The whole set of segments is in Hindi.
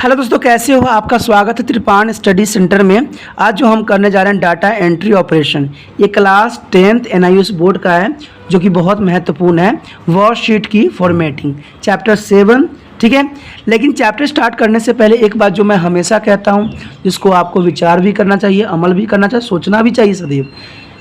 हेलो दोस्तों, कैसे हो? आपका स्वागत है त्रिपान स्टडी सेंटर में। आज जो हम करने जा रहे हैं डाटा एंट्री ऑपरेशन, ये क्लास 10th NIOS बोर्ड का है जो कि बहुत महत्वपूर्ण है। वर्कशीट की फॉर्मेटिंग चैप्टर 7, ठीक है। लेकिन चैप्टर स्टार्ट करने से पहले एक बात जो मैं हमेशा कहता हूँ, जिसको आपको विचार भी करना चाहिए, अमल भी करना चाहिए, सोचना भी चाहिए सदैव,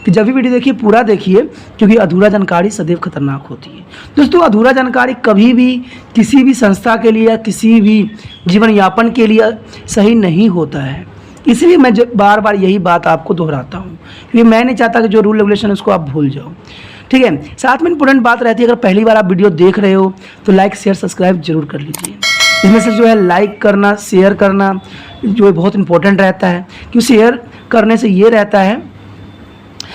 कि जब भी वीडियो देखिए पूरा देखिए, क्योंकि अधूरा जानकारी सदैव खतरनाक होती है। दोस्तों, अधूरा जानकारी कभी भी किसी भी संस्था के लिए या किसी भी जीवन यापन के लिए सही नहीं होता है। इसलिए मैं बार बार यही बात आपको दोहराता हूँ, क्योंकि मैं नहीं चाहता कि जो रूल रेगुलेशन है उसको आप भूल जाओ, ठीक है। साथ में इंपॉर्टेंट बात रहती है, अगर पहली बार आप वीडियो देख रहे हो तो लाइक शेयर सब्सक्राइब जरूर कर लीजिए। इसमें से जो है लाइक करना, शेयर करना जो है बहुत इंपॉर्टेंट रहता है, क्योंकि शेयर करने से ये रहता है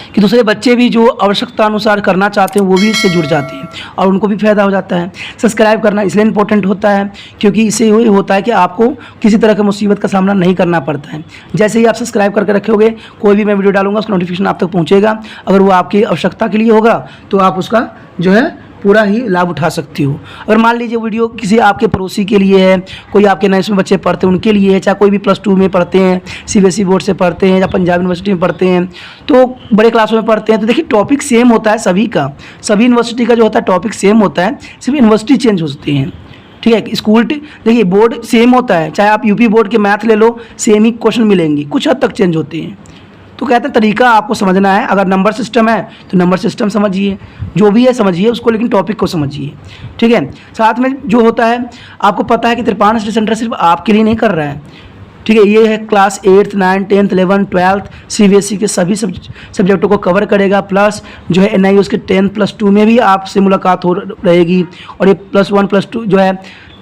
कि दूसरे बच्चे भी जो आवश्यकता अनुसार करना चाहते हैं वो भी इससे जुड़ जाते हैं और उनको भी फ़ायदा हो जाता है। सब्सक्राइब करना इसलिए इंपॉर्टेंट होता है क्योंकि इससे ये होता है कि आपको किसी तरह की मुसीबत का सामना नहीं करना पड़ता है। जैसे ही आप सब्सक्राइब करके रखोगे, कोई भी मैं वीडियो डालूंगा उसका नोटिफिकेशन आप तक पहुँचेगा। अगर वो आपकी आवश्यकता के लिए होगा तो आप उसका जो है पूरा ही लाभ उठा सकती हो। अगर मान लीजिए वीडियो किसी आपके पड़ोसी के लिए है, कोई आपके नए में बच्चे पढ़ते हैं उनके लिए है, चाहे कोई भी +2 में पढ़ते हैं, CBSE बोर्ड से पढ़ते हैं या पंजाब यूनिवर्सिटी में पढ़ते हैं, तो बड़े क्लासों में पढ़ते हैं, तो देखिए टॉपिक सेम होता है सभी का। सभी यूनिवर्सिटी का जो होता है टॉपिक सेम होता है, सिर्फ यूनिवर्सिटी चेंज होती हैं, ठीक है। स्कूल देखिए बोर्ड सेम होता है, चाहे आप यूपी बोर्ड के मैथ ले लो, सेम ही क्वेश्चन मिलेंगे, कुछ हद तक चेंज होते हैं। तो कहते हैं तरीका आपको समझना है। अगर नंबर सिस्टम है तो नंबर सिस्टम समझिए, जो भी है समझिए उसको, लेकिन टॉपिक को समझिए, ठीक है। साथ में जो होता है, आपको पता है कि त्रिपान स्टडी सेंटर सिर्फ आपके लिए नहीं कर रहा है, ठीक है। ये है class 8th 9th 10th 11th 12th CBSE के सभी सब्जेक्टों को कवर करेगा। प्लस जो है NIOS के 10+2 में भी आपसे मुलाकात हो रहेगी, और ये +1 +2 जो है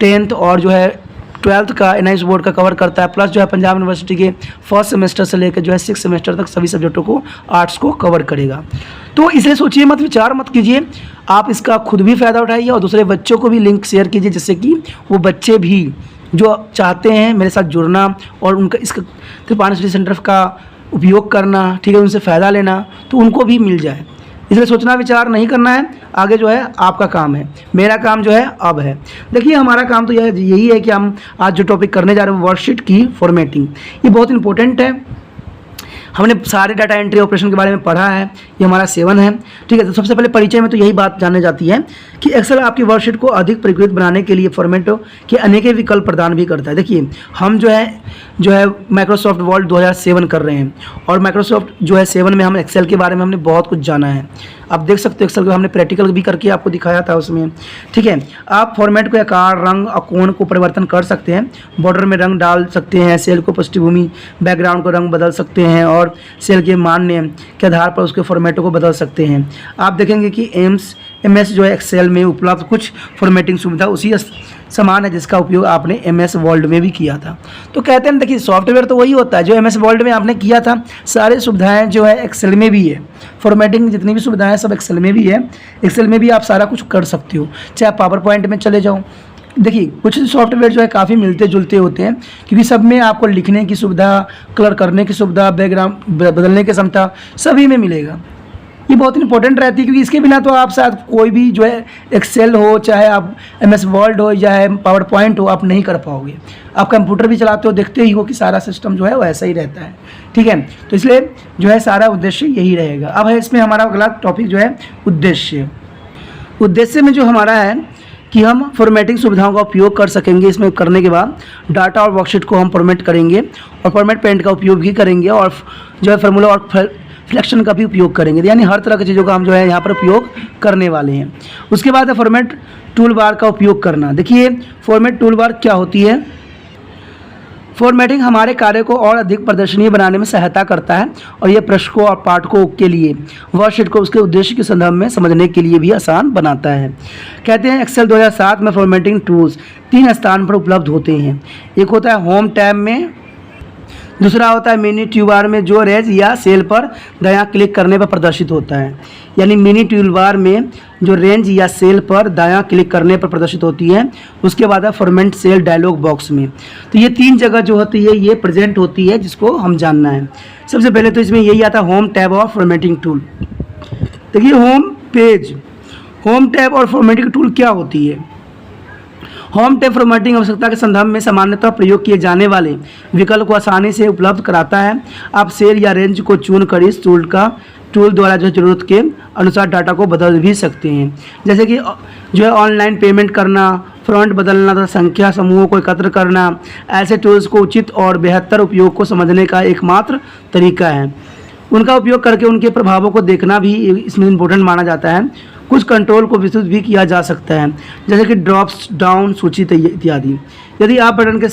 10th और जो है 12th का NIOS बोर्ड का कवर करता है। प्लस जो है पंजाब यूनिवर्सिटी के फर्स्ट सेमेस्टर से लेकर जो है 6th सेमेस्टर तक सभी सब्जेक्टों को, आर्ट्स को कवर करेगा। तो इसलिए सोचिए मत, विचार मत कीजिए, आप इसका खुद भी फ़ायदा उठाइए और दूसरे बच्चों को भी लिंक शेयर कीजिए, जिससे कि वो बच्चे भी जो चाहते हैं मेरे साथ जुड़ना और उनका इसका त्रिपान स्टडी सेंटर का उपयोग करना, ठीक है, उनसे फ़ायदा लेना, तो उनको भी मिल जाए। इसलिए सोचना विचार नहीं करना है, आगे जो है आपका काम है, मेरा काम जो है अब है। देखिए हमारा काम तो यही है कि हम आज जो टॉपिक करने जा रहे हैं वर्कशीट की फॉर्मेटिंग, ये बहुत इंपॉर्टेंट है। हमने सारे डाटा एंट्री ऑपरेशन के बारे में पढ़ा है, ये हमारा 7 है, ठीक है। तो सबसे पहले परिचय में तो यही बात जानने जाती है कि एक्सेल आपकी वर्कशीट को अधिक परिष्कृत बनाने के लिए फॉर्मेटों के अनेक विकल्प प्रदान भी करता है। देखिए हम जो है माइक्रोसॉफ्ट वर्ड 2007 कर रहे हैं, और माइक्रोसॉफ्ट जो है 7 में हम एक्सेल के बारे में हमने बहुत कुछ जाना है। आप देख सकते हो एक्सेल को हमने प्रैक्टिकल भी करके आपको दिखाया था उसमें, ठीक है। आप फॉर्मेट को आकार, रंग और कोण को परिवर्तन कर सकते हैं, बॉर्डर में रंग डाल सकते हैं, सेल को पृष्ठभूमि बैकग्राउंड को रंग बदल सकते हैं, और सेल के मान्य के आधार पर उसके फॉर्मेटों को बदल सकते हैं। आप देखेंगे कि MS जो है एक्सेल में उपलब्ध कुछ फॉर्मेटिंग सुविधा उसी समान है जिसका उपयोग आपने MS वर्ल्ड में भी किया था। तो कहते हैं देखिए सॉफ्टवेयर तो वही होता है जो MS वर्ल्ड में आपने किया था, सारी सुविधाएं जो है एक्सेल में भी है। फॉर्मेटिंग जितनी भी सुविधाएं सब एक्सेल में भी है, एक्सेल में भी आप सारा कुछ कर सकते हो। चाहे पावर पॉइंट में चले जाओ, देखिए कुछ सॉफ्टवेयर जो है काफ़ी मिलते जुलते होते हैं, क्योंकि सब में आपको लिखने की सुविधा, कलर करने की सुविधा, बैकग्राउंड बदलने की क्षमता सभी में मिलेगा। ये बहुत इंपॉर्टेंट रहती है, क्योंकि इसके बिना तो आप शायद कोई भी जो है एक्सेल हो, चाहे आप MS वर्ल्ड हो, चाहे पावर पॉइंट हो, आप नहीं कर पाओगे। आप कंप्यूटर भी चलाते हो, देखते ही हो कि सारा सिस्टम जो है वो ऐसा ही रहता है, ठीक है। तो इसलिए जो है सारा उद्देश्य यही रहेगा। अब है इसमें हमारा अगला टॉपिक जो है उद्देश्य। उद्देश्य में जो हमारा है कि हम फॉर्मेटिंग सुविधाओं का उपयोग कर सकेंगे। इसमें करने के बाद डाटा और वर्कशीट को हम फॉर्मेट करेंगे, और फॉर्मेट पेंट का उपयोग भी करेंगे, और जो है फार्मूला और फ्लैक्शन का भी उपयोग करेंगे। यानी हर तरह की चीज़ों का हम जो है यहाँ पर उपयोग करने वाले हैं। उसके बाद है फॉर्मेट टूल बार का उपयोग करना। देखिए फॉर्मेट टूल बार क्या होती है। फॉर्मेटिंग हमारे कार्य को और अधिक प्रदर्शनीय बनाने में सहायता करता है, और यह प्रशिक्षकों और पाठकों के लिए वर्कशीट को उसके उद्देश्य के संदर्भ में समझने के लिए भी आसान बनाता है। कहते हैं एक्सेल 2007 में फॉर्मेटिंग टूल्स 3 स्थान पर उपलब्ध होते हैं। एक होता है होम टैब में, दूसरा होता है मिनी टूलबार में जो रेंज या सेल पर दायां क्लिक करने पर प्रदर्शित होता है। यानी मिनी टूलबार में जो रेंज या सेल पर दायां क्लिक करने पर प्रदर्शित होती है। उसके बाद है फॉर्मेट सेल डायलॉग बॉक्स में। तो ये 3 जगह जो होती है ये प्रेजेंट होती है, जिसको हम जानना है। सबसे पहले तो इसमें यही आता है होम टैब और फॉर्मेटिंग टूल। देखिए होम पेज, होम टैब और फॉर्मेटिंग टूल क्या होती है। होम टैब फॉर्मेटिंग आवश्यकता के संदर्भ में सामान्यतः प्रयोग किए जाने वाले विकल्प को आसानी से उपलब्ध कराता है। आप सेल या रेंज को चुनकर इस टूल द्वारा जो ज़रूरत के अनुसार डाटा को बदल भी सकते हैं, जैसे कि जो है ऑनलाइन पेमेंट करना, फ्रंट बदलना तथा संख्या समूहों को एकत्र करना। ऐसे टूल्स को उचित और बेहतर उपयोग को समझने का एकमात्र तरीका है। उनका उपयोग करके उनके प्रभावों को देखना भी इसमें इम्पोर्टेंट माना जाता है। कुछ कंट्रोल को विस्तृत भी किया जा सकता है, जैसे कि ड्रॉप्स डाउन सूची इत्यादि। यदि आप बटन के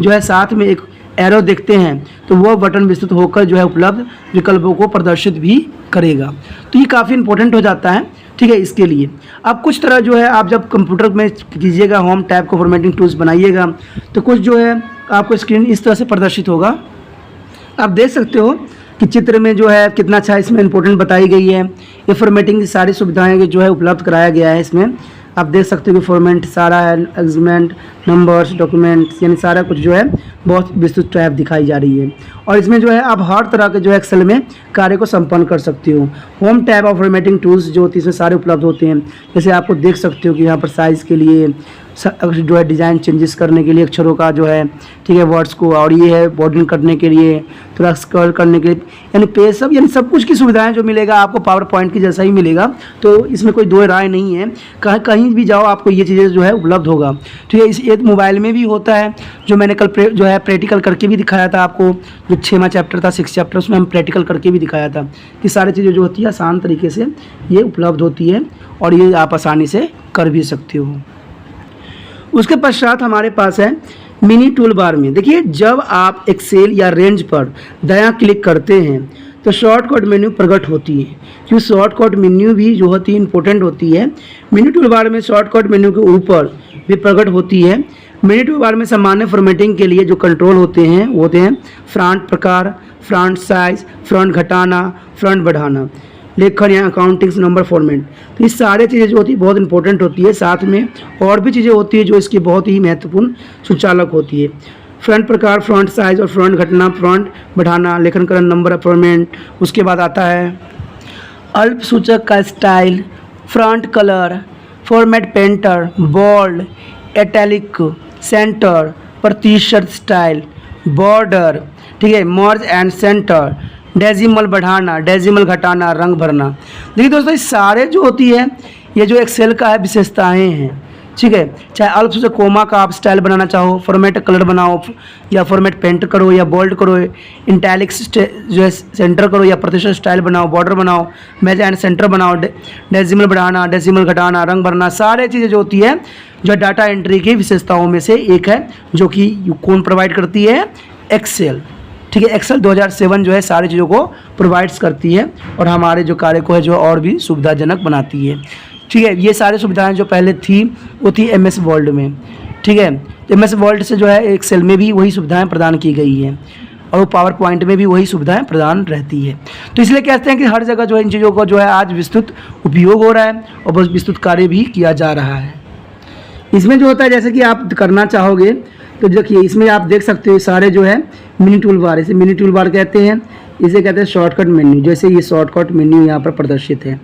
जो है साथ में एक एरो देखते हैं तो वह बटन विस्तृत होकर जो है उपलब्ध विकल्पों को प्रदर्शित भी करेगा। तो ये काफ़ी इंपॉर्टेंट हो जाता है, ठीक है। इसके लिए अब कुछ तरह जो है आप जब कंप्यूटर में कीजिएगा, होम टैब को फॉर्मेटिंग टूल्स बनाइएगा, तो कुछ जो है आपको स्क्रीन इस तरह से प्रदर्शित होगा। आप देख सकते हो कि चित्र में जो है कितना अच्छा इसमें इंपॉर्टेंट बताई गई है। ये फॉर्मेटिंग की सारी सुविधाएं जो है उपलब्ध कराया गया है। इसमें आप देख सकते हो कि फॉर्मेट सारा है, एग्जमेंट, नंबर्स, डॉक्यूमेंट्स, यानी सारा कुछ जो है बहुत विस्तृत टैब दिखाई जा रही है। और इसमें जो है आप हर तरह के जो है एक्सेल में कार्य को संपन्न कर सकते हो। होम टैब और फॉर्मेटिंग टूल्स जो होती है इसमें सारे उपलब्ध होते हैं। जैसे आपको देख सकते हो कि यहाँ पर साइज़ के लिए जो है डिज़ाइन चेंजेस करने के लिए अक्षरों का जो है, ठीक है, वर्ड्स को, और ये है बॉर्डरिंग करने के लिए, थोड़ा स्क्रॉल करने के लिए, यानी पेज सब, यानी सब कुछ की सुविधाएं जो मिलेगा आपको पावर पॉइंट की जैसा ही मिलेगा। तो इसमें कोई दो राय नहीं है, कहीं भी जाओ आपको ये चीज़ें जो है उपलब्ध होगा, ठीक है। इस एक मोबाइल में भी होता है, जो मैंने कल जो है प्रैक्टिकल करके भी दिखाया था आपको। जो 6वां चैप्टर था, 6 चैप्टर, उसमें हम प्रैक्टिकल करके भी दिखाया था कि सारी चीज़ें जो होती है आसान तरीके से ये उपलब्ध होती है और ये आप आसानी से कर भी सकते हो। उसके पश्चात हमारे पास है मिनी टूल बार में। देखिए, जब आप एक्सेल या रेंज पर दायां क्लिक करते हैं तो शॉर्टकट मेन्यू प्रकट होती है, क्योंकि शॉर्टकट मेन्यू भी जो होती है इंपॉर्टेंट होती है। मिनी टूल बार में शॉर्टकट मेन्यू के ऊपर भी प्रकट होती है। मिनी टूल बार में सामान्य फॉर्मेटिंग के लिए जो कंट्रोल होते हैं फ्रंट प्रकार, फ्रंट साइज, फ्रंट घटाना, फ्रंट बढ़ाना, लेखन या अकाउंटिंग नंबर फॉर्मेट। तो ये सारे चीज़ें जो होती है बहुत इंपॉर्टेंट होती है। साथ में और भी चीज़ें होती है जो इसकी बहुत ही महत्वपूर्ण सुचालक होती है। फ्रंट प्रकार, फ्रंट साइज और फ्रंट घटना, फ्रंट बढ़ाना, लेखनकरण, नंबर फॉर्मेट। उसके बाद आता है अल्प सूचक का style, front colour, format painter, bold, italic, centre, प्रतिशत स्टाइल, बॉर्डर, ठीक है, मर्ज एंड सेंटर, डेसिमल बढ़ाना, डेसिमल घटाना, रंग भरना। देखिए दोस्तों, ये सारे जो होती है ये जो एक्सेल का है विशेषताएं हैं, ठीक है। चाहे अल्प से कोमा का आप स्टाइल बनाना चाहो, फॉर्मेट कलर बनाओ, या फॉर्मेट पेंट करो, या बोल्ड करो, इंटैलिक्स जो है सेंटर करो, या प्रतिशत स्टाइल बनाओ, बॉर्डर बनाओ, मैच एंड सेंटर बनाओ, डेसिमल बढ़ाना, डेसिमल घटाना, रंग भरना, सारे चीज़ें जो होती है जो डाटा एंट्री की विशेषताओं में से एक है, जो कि कौन प्रोवाइड करती है? एक्सेल, ठीक है। एक्सेल 2007 जो है सारी चीज़ों को प्रोवाइड्स करती है और हमारे जो कार्य को है जो और भी सुविधाजनक बनाती है, ठीक है। ये सारी सुविधाएं जो पहले थी वो थी MS वर्ल्ड में, ठीक है। MS वर्ल्ड से जो है एक्सेल में भी वही सुविधाएं प्रदान की गई हैं और वो पावर पॉइंट में भी वही सुविधाएं प्रदान रहती है। तो इसलिए कहते हैं कि हर जगह जो है इन चीज़ों का जो है आज विस्तृत उपयोग हो रहा है और बहुत विस्तृत कार्य भी किया जा रहा है। इसमें जो होता है, जैसे कि आप करना चाहोगे तो देखिए इसमें आप देख सकते हो सारे जो है मिनी टूल बार, इसे मिनी टूल बार कहते हैं, इसे कहते हैं शॉर्टकट मेन्यू। जैसे ये शॉर्टकट मेन्यू यहाँ पर प्रदर्शित है,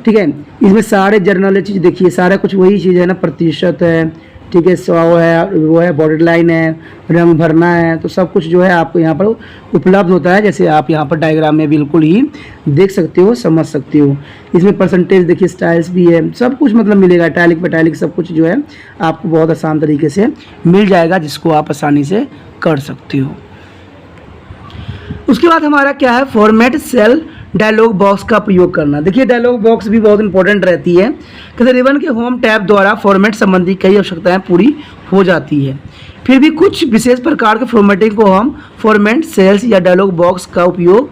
ठीक है। इसमें सारे जर्नल चीज़ देखिए, सारा कुछ वही चीज़ है ना, प्रतिशत है, ठीक है, 100 है, वो है, बॉर्डर लाइन है, रंग भरना है, तो सब कुछ जो है आपको यहाँ पर उपलब्ध होता है। जैसे आप यहाँ पर डायग्राम में बिल्कुल ही देख सकते हो, समझ सकते हो। इसमें परसेंटेज देखिए, स्टाइल्स भी है, सब कुछ मतलब मिलेगा, टैलिक पैटैलिक सब कुछ जो है आपको बहुत आसान तरीके से मिल जाएगा, जिसको आप आसानी से कर सकते हो। उसके बाद हमारा क्या है? फॉर्मेट सेल डायलॉग बॉक्स का प्रयोग करना। देखिए डायलॉग बॉक्स भी बहुत इंपॉर्टेंट रहती है। तकरीबन के होम टैब द्वारा फॉर्मेट संबंधी कई आवश्यकताएं पूरी हो जाती है, फिर भी कुछ विशेष प्रकार के फॉर्मेटिंग को हम फॉर्मेट सेल्स या डायलॉग बॉक्स का उपयोग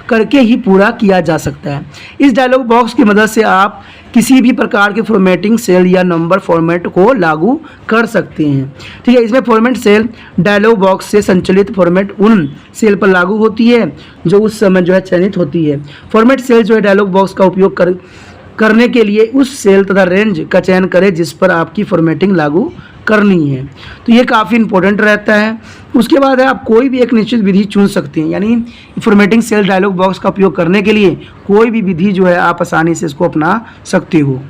करके ही पूरा किया जा सकता है। इस डायलॉग बॉक्स की मदद से आप किसी भी प्रकार के फॉर्मेटिंग सेल या नंबर फॉर्मेट को लागू कर सकते हैं, ठीक है। इसमें फॉर्मेट सेल डायलॉग बॉक्स से संचालित फॉर्मेट उन सेल पर लागू होती है जो उस समय जो है चयनित होती है। फॉर्मेट सेल जो है डायलॉग बॉक्स का उपयोग करने के लिए उस सेल तथा रेंज का चयन करें जिस पर आपकी फॉर्मेटिंग लागू करनी है। तो ये काफ़ी इंपॉर्टेंट रहता है। उसके बाद है आप कोई भी एक निश्चित विधि चुन सकते हैं, यानी फॉर्मेटिंग सेल डायलॉग बॉक्स का उपयोग करने के लिए कोई भी विधि जो है आप आसानी से इसको अपना सकते हो।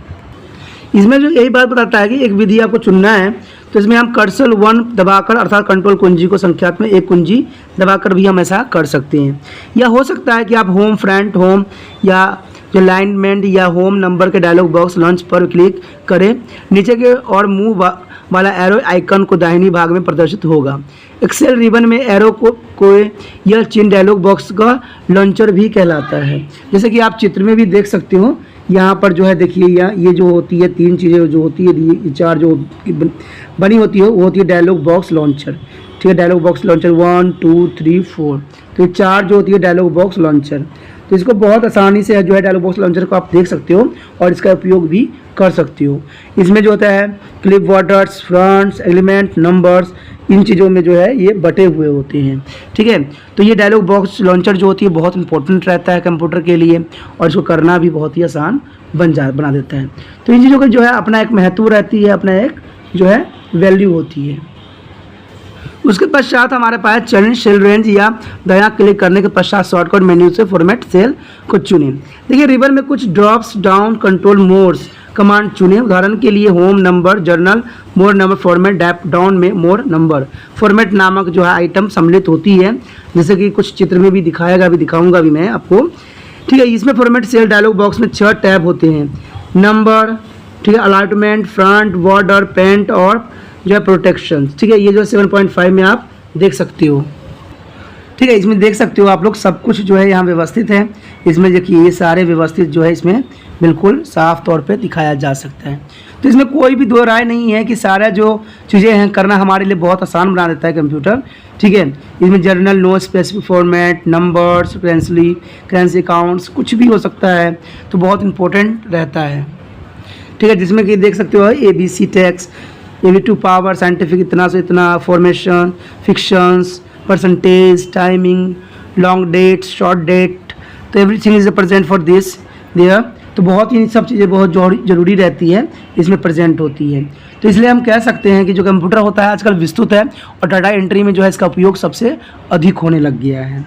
इसमें जो यही बात बताता है कि एक विधि आपको चुनना है, तो इसमें हम कर्सर 1 दबाकर अर्थात कंट्रोल कुंजी को संख्यात्मक एक कुंजी दबाकर भी हम ऐसा कर सकते हैं। या हो सकता है कि आप होम, फ्रंट होम या जो अलाइनमेंट या होम नंबर के डायलॉग बॉक्स लॉन्च पर क्लिक करें, नीचे के और मूव वाला एरो आइकन को दाहिनी भाग में प्रदर्शित होगा। एक्सेल रिबन में एरो को यह चिन्ह डायलॉग बॉक्स का लॉन्चर भी कहलाता है। जैसे कि आप चित्र में भी देख सकते हो, यहाँ पर जो है देखिए ये जो होती है 3 चीज़ें जो होती है, ये 4 जो बनी होती है वो होती है डायलॉग बॉक्स लॉन्चर। ठीक है, डायलॉग बॉक्स लॉन्चर 1 2 3 4, तो ये 4 जो होती है डायलॉग बॉक्स लॉन्चर। तो इसको बहुत आसानी से जो है डायलॉग बॉक्स लॉन्चर को आप देख सकते हो और इसका उपयोग भी कर सकते हो। इसमें जो होता है clipboards, fonts, element, numbers, इन चीज़ों में जो है ये बटे हुए होते हैं। ठीक है, तो ये डायलॉग बॉक्स लॉन्चर जो होती है बहुत इंपॉर्टेंट रहता है कंप्यूटर के लिए और इसको करना भी बहुत ही आसान बना देता है। तो इन चीज़ों का जो है अपना एक महत्व रहती है, अपना एक जो है वैल्यू होती है। उसके पश्चात हमारे पास चयनित सेल रेंज या दायां क्लिक करने के पश्चात शॉर्टकट मेन्यू से फॉर्मेट सेल को चुनें। देखिए रिबन में कुछ drops down control modes command चुनें। उदाहरण के लिए home number, journal, more number format, drop down में मोर नंबर फॉर्मेट नामक जो है आइटम सम्मिलित होती है, जैसे कि कुछ चित्र में भी दिखाएगा, अभी दिखाऊंगा भी मैं आपको। ठीक है, इसमें फॉर्मेट सेल डायलॉग बॉक्स में 6 टैब होते हैं, नंबर, ठीक है, अलाइनमेंट, फ्रंट, बॉर्डर, पेंट और जो है प्रोटेक्शन। ठीक है, ये जो 7.5 में आप देख सकते हो। ठीक है, इसमें देख सकते हो आप लोग सब कुछ जो है यहाँ व्यवस्थित है। इसमें देखिए ये सारे व्यवस्थित जो है इसमें बिल्कुल साफ तौर पे दिखाया जा सकता है। तो इसमें कोई भी दो राय नहीं है कि सारा जो चीज़ें हैं करना हमारे लिए बहुत आसान बना देता है कंप्यूटर। ठीक है, इसमें journal, no specific format, numbers, currency accounts, कुछ भी हो सकता है, तो बहुत इंपॉर्टेंट रहता है। ठीक है, जिसमें कि देख सकते हो ABC tax, AB2 power, scientific इतना से इतना, formation, functions, percentage, timing, long date, short date, तो everything is present for this there. तो बहुत ही सब चीज़ें बहुत जरूरी रहती है, इसमें प्रेजेंट होती है। तो इसलिए हम कह सकते हैं कि जो कंप्यूटर होता है आजकल विस्तृत है और डाटा एंट्री में जो है इसका उपयोग सबसे अधिक होने लग गया है।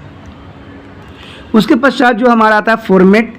उसके पश्चात जो हमारा आता है फॉर्मेट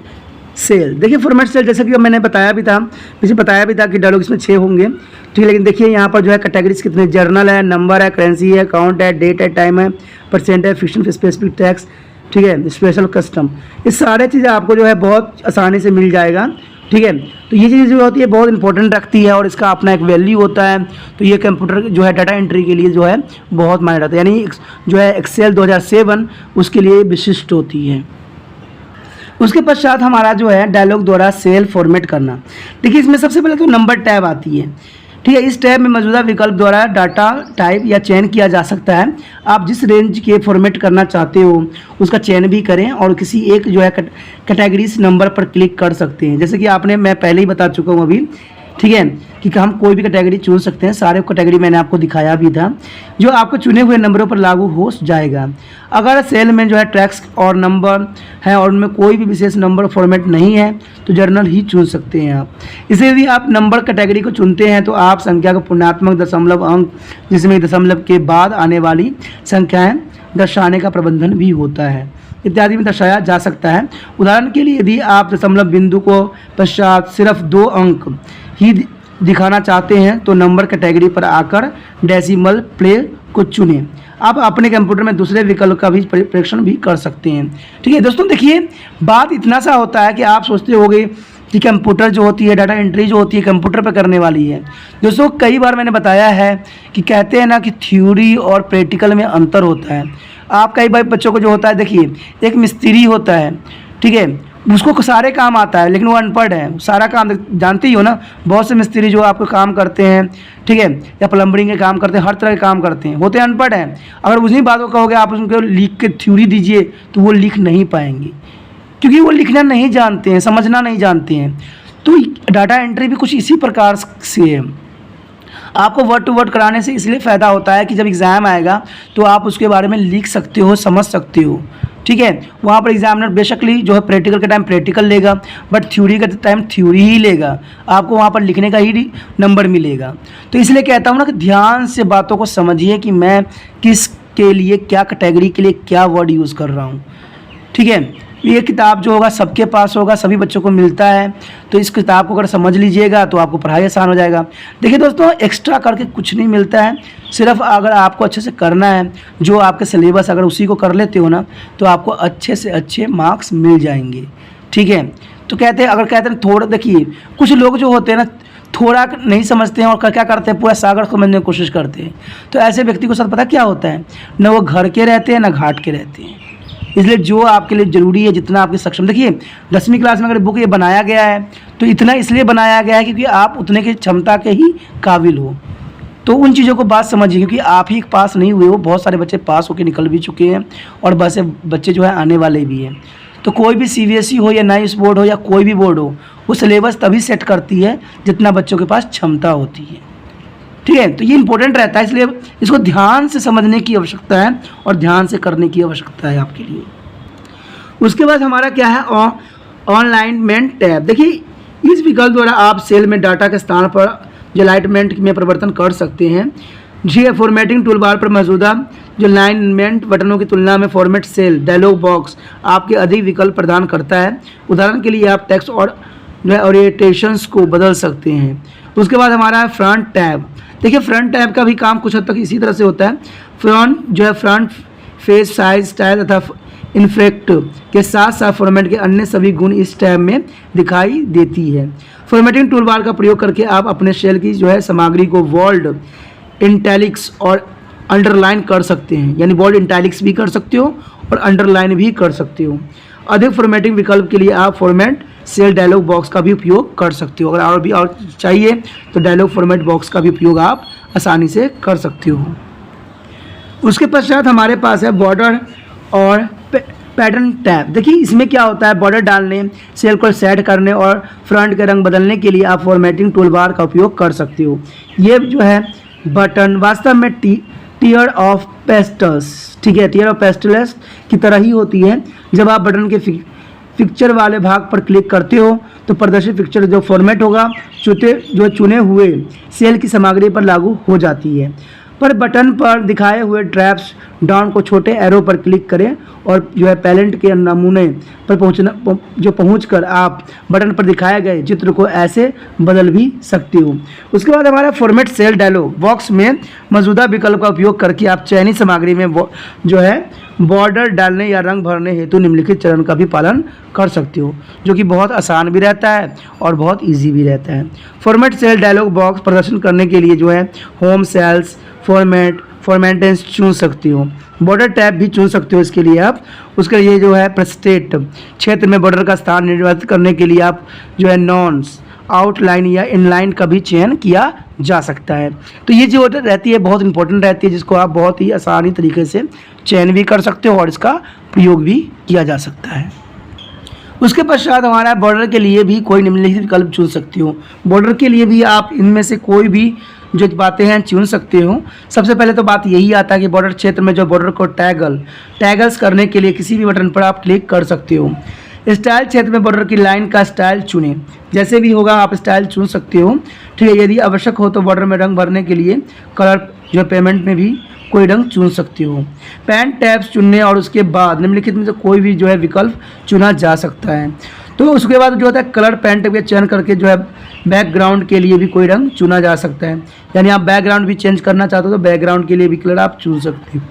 सेल। देखिए फॉर्मेट सेल जैसे कि मैंने बताया भी था कि डायलॉग इसमें 6 होंगे। ठीक है, लेकिन देखिए यहाँ पर जो है कैटेगरीज कितने, जर्नल है, नंबर है, करेंसी है, काउंट है, डेट है, टाइम है, परसेंट है, फिक्शन, स्पेसिफिक टैक्स, ठीक है, स्पेशल कस्टम, ये सारे चीज़ें आपको जो है बहुत आसानी से मिल जाएगा। ठीक है, तो ये चीज़ जो होती है बहुत इंपॉर्टेंट रखती है और इसका अपना एक वैल्यू होता है। तो ये कंप्यूटर जो है डाटा एंट्री के लिए जो है बहुत मायने रखता है, यानी जो है एक्सेल 2007 उसके लिए विशिष्ट होती है। उसके पश्चात हमारा जो है डायलॉग द्वारा सेल फॉर्मेट करना। देखिए इसमें सबसे पहले तो नंबर टैब आती है। ठीक है, इस टैब में मौजूदा विकल्प द्वारा डाटा टाइप या चयन किया जा सकता है। आप जिस रेंज के फॉर्मेट करना चाहते हो उसका चयन भी करें और किसी एक जो है कैटेगरीज नंबर पर क्लिक कर सकते हैं। जैसे कि मैं पहले ही बता चुका हूँ अभी। ठीक है, कि हम कोई भी कैटेगरी चुन सकते हैं, सारे कैटेगरी मैंने आपको दिखाया भी था, जो आपको चुने हुए नंबरों पर लागू हो जाएगा। अगर सेल में जो है टैक्स और नंबर है और उनमें कोई भी विशेष नंबर फॉर्मेट नहीं है तो जर्नल ही चुन सकते हैं आप। इसे यदि आप नंबर कैटेगरी को चुनते हैं तो आप संख्या का पूर्णात्मक दशमलव अंक, जिसमें दशमलव के बाद आने वाली संख्याएँ दर्शाने का प्रबंधन भी होता है, इत्यादि में दर्शाया जा सकता है। उदाहरण के लिए यदि आप दशमलव बिंदु को पश्चात सिर्फ 2 अंक ही दिखाना चाहते हैं तो नंबर कैटेगरी पर आकर डेसिमल प्ले को चुनें। आप अपने कंप्यूटर में दूसरे विकल्प का भी परीक्षण भी कर सकते हैं। ठीक है दोस्तों, देखिए बात इतना सा होता है कि आप सोचते होंगे कि कंप्यूटर जो होती है, डाटा एंट्री जो होती है कंप्यूटर पर करने वाली है। दोस्तों कई बार मैंने बताया है कि कहते हैं ना कि थ्योरी और प्रैक्टिकल में अंतर होता है। आप कई बार बच्चों को जो होता है, देखिए एक मिस्त्री होता है, ठीक है, उसको सारे काम आता है लेकिन वो अनपढ़ है, सारा काम जानते ही हो ना। बहुत से मिस्त्री जो आपको काम करते हैं, ठीक है, या प्लम्बरिंग के काम करते हैं, हर तरह के काम करते हैं, होते अनपढ़ हैं। अगर उन्हीं बातों को कहोगे आप उनको लिख के थ्योरी दीजिए तो वो लिख नहीं पाएंगे, क्योंकि वो लिखना नहीं जानते हैं, समझना नहीं जानते हैं। तो डाटा एंट्री भी कुछ इसी प्रकार से है। आपको वर्ड टू वर्ड कराने से इसलिए फ़ायदा होता है कि जब एग्ज़ाम आएगा तो आप उसके बारे में लिख सकते हो, समझ सकते हो। ठीक है, वहाँ पर एग्जामिनर बेशकली जो है प्रैक्टिकल के टाइम प्रैक्टिकल लेगा, बट थ्योरी का टाइम थ्योरी ही लेगा, आपको वहाँ पर लिखने का ही नंबर मिलेगा। तो इसलिए कहता हूँ ना कि ध्यान से बातों को समझिए कि मैं किस के लिए, क्या कैटेगरी के लिए क्या वर्ड यूज़ कर रहा हूँ। ठीक है, ये किताब जो होगा सबके पास होगा, सभी बच्चों को मिलता है। तो इस किताब को अगर समझ लीजिएगा तो आपको पढ़ाई आसान हो जाएगा। देखिए दोस्तों, एक्स्ट्रा करके कुछ नहीं मिलता है, सिर्फ अगर आपको अच्छे से करना है, जो आपके सिलेबस अगर उसी को कर लेते हो ना, तो आपको अच्छे से अच्छे मार्क्स मिल जाएंगे। ठीक है, तो कहते हैं, अगर कहते हैं थोड़ा, देखिए कुछ लोग जो होते हैं ना थोड़ा नहीं समझते हैं और क्या करते हैं, पूरा सागर समझने की कोशिश करते हैं। तो ऐसे व्यक्ति को साथ पता क्या होता है, ना वो घर के रहते हैं ना घाट के रहते हैं। इसलिए जो आपके लिए ज़रूरी है, जितना आपके सक्षम, देखिए 10वीं क्लास में अगर बुक ये बनाया गया है तो इतना इसलिए बनाया गया है क्योंकि आप उतने की क्षमता के ही काबिल हो। तो उन चीज़ों को बात समझिए, क्योंकि आप ही पास नहीं हुए हो, बहुत सारे बच्चे पास होकर निकल भी चुके हैं और वैसे बच्चे जो है आने वाले भी हैं। तो कोई भी CBSE हो या नाइस बोर्ड हो या कोई भी बोर्ड हो, वो सिलेबस तभी सेट करती है जितना बच्चों के पास क्षमता होती है। ठीक है, तो ये इंपॉर्टेंट रहता है, इसलिए इसको ध्यान से समझने की आवश्यकता है और ध्यान से करने की आवश्यकता है आपके लिए। उसके बाद हमारा क्या है, अलाइनमेंट टैब। देखिए इस विकल्प द्वारा आप सेल में डाटा के स्थान पर जो अलाइनमेंट में परिवर्तन कर सकते हैं। जी, फॉर्मेटिंग टूल बार पर मौजूदा जो अलाइनमेंट बटनों की तुलना में फॉर्मेट सेल डायलॉग बॉक्स आपके अधिक विकल्प प्रदान करता है। उदाहरण के लिए आप टेक्स्ट और जो है ओरिएंटेशंस को बदल सकते हैं। उसके बाद हमारा है फ्रंट टैब। देखिए फ्रंट टैब का भी काम कुछ हद तक इसी तरह से होता है। फ्रंट जो है फ्रंट फेस साइज स्टाइल तथा इन्फेक्ट के साथ साथ फॉर्मेट के अन्य सभी गुण इस टैब में दिखाई देती है। फॉर्मेटिंग टूलबार का प्रयोग करके आप अपने सेल की जो है सामग्री को बोल्ड, इटैलिक्स और अंडरलाइन कर सकते हैं, यानी बोल्ड इटैलिक्स भी कर सकते हो और अंडरलाइन भी कर सकते हो। अधिक फॉर्मेटिंग विकल्प के लिए आप फॉर्मेट सेल डायलॉग बॉक्स का भी उपयोग कर सकते हो। अगर और भी और चाहिए तो डायलॉग फॉर्मेट बॉक्स का भी उपयोग आप आसानी से कर सकते हो। उसके पश्चात हमारे पास है बॉर्डर और पैटर्न टैब। देखिए इसमें क्या होता है, बॉर्डर डालने, सेल को सेट करने और फ्रंट के रंग बदलने के लिए आप फॉर्मेटिंग टूलबार का उपयोग कर सकते हो। ये जो है बटन वास्तव में टियर ऑफ पेस्टल्स, ठीक है, टियर ऑफ पेस्टल्स की तरह ही होती है। जब आप बटन के पिक्चर वाले भाग पर क्लिक करते हो तो प्रदर्शित पिक्चर जो फॉर्मेट होगा चुने हुए सेल की सामग्री पर लागू हो जाती है। पर बटन पर दिखाए हुए ड्रैप्स डाउन को छोटे एरो पर क्लिक करें और जो है पैलेट के नमूने पर पहुंचकर आप बटन पर दिखाए गए चित्र को ऐसे बदल भी सकते हो। उसके बाद हमारा फॉर्मेट सेल डायलॉग बॉक्स में मौजूदा विकल्प का उपयोग करके आप चयनित सामग्री में जो है बॉर्डर डालने या रंग भरने हेतु निम्नलिखित चरण का भी पालन कर सकते हो, जो कि बहुत आसान भी रहता है और बहुत ईजी भी रहता है। फॉर्मेट सेल डायलॉग बॉक्स प्रदर्शन करने के लिए जो है होम सेल्स फॉर्मेटेंस चुन सकती हो, बॉर्डर टैब भी चुन सकते हो इसके लिए आप। उसके लिए जो है प्रस्टेट क्षेत्र में बॉर्डर का स्थान निर्धारित करने के लिए आप जो है नॉन्स आउटलाइन या इनलाइन का भी चयन किया जा सकता है। तो ये जो रहती है बहुत इंपॉर्टेंट रहती है, जिसको आप बहुत ही आसानी तरीके से चयन भी कर सकते हो और इसका प्रयोग भी किया जा सकता है। उसके पश्चात हमारा बॉर्डर के लिए भी कोई निम्नलिखित विकल्प चुन सकते हो। बॉर्डर के लिए भी आप इनमें से कोई भी जो बातें हैं चुन सकते हो। सबसे पहले तो बात यही आता है कि बॉर्डर क्षेत्र में जो बॉर्डर को टैगल्स करने के लिए किसी भी बटन पर आप क्लिक कर सकते हो। स्टाइल क्षेत्र में बॉर्डर की लाइन का स्टाइल चुनें, जैसे भी होगा आप स्टाइल चुन सकते हो। ठीक है, यदि आवश्यक हो तो बॉर्डर में रंग भरने के लिए कलर जो पेमेंट में भी कोई रंग चुन सकते हो। पेन टैब्स चुनने और उसके बाद निम्नलिखित में से कोई भी जो है विकल्प चुना जा सकता है। तो उसके बाद जो होता है कलर पेन टैब का चयन करके जो है बैकग्राउंड के लिए भी कोई रंग चुना जा सकता है, यानी आप बैकग्राउंड भी चेंज करना चाहते हो तो बैकग्राउंड के लिए भी कलर आप चुन सकते हो।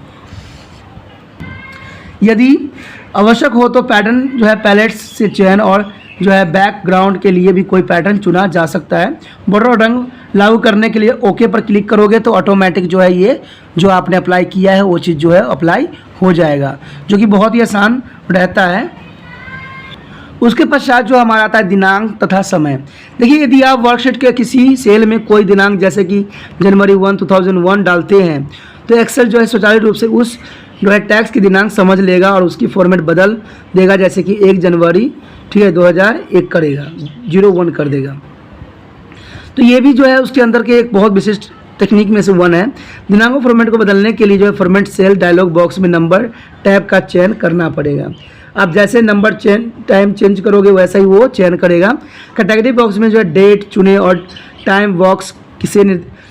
यदि आवश्यक हो तो पैटर्न जो है पैलेट्स से चयन और जो है बैकग्राउंड के लिए भी कोई पैटर्न चुना जा सकता है। बॉर्डर और रंग लागू करने के लिए ओके पर क्लिक करोगे तो ऑटोमेटिक जो है ये जो आपने अप्लाई किया है वो चीज़ जो है अप्लाई हो जाएगा, जो कि बहुत ही आसान रहता है। उसके पश्चात जो हमारा आता है दिनांक तथा समय। देखिए यदि आप वर्कशीट के किसी सेल में कोई दिनांक जैसे कि जनवरी 1, 2001 डालते हैं तो एक्सेल जो है स्वचालित रूप से उस जो है टैक्स की दिनांक समझ लेगा और उसकी फॉर्मेट बदल देगा, जैसे कि 1 जनवरी ठीक है 2001 करेगा, 01 कर देगा। तो ये भी जो है उसके अंदर के एक बहुत विशिष्ट तकनीक में से वन है। दिनांक फॉर्मेट को बदलने के लिए जो है फॉर्मेट सेल डायलॉग बॉक्स में नंबर टैब का चयन करना पड़ेगा। आप जैसे नंबर टाइम चेंज करोगे वैसा ही वो चयन करेगा। कैटेगरी बॉक्स में जो है डेट चुने और टाइम बॉक्स किसी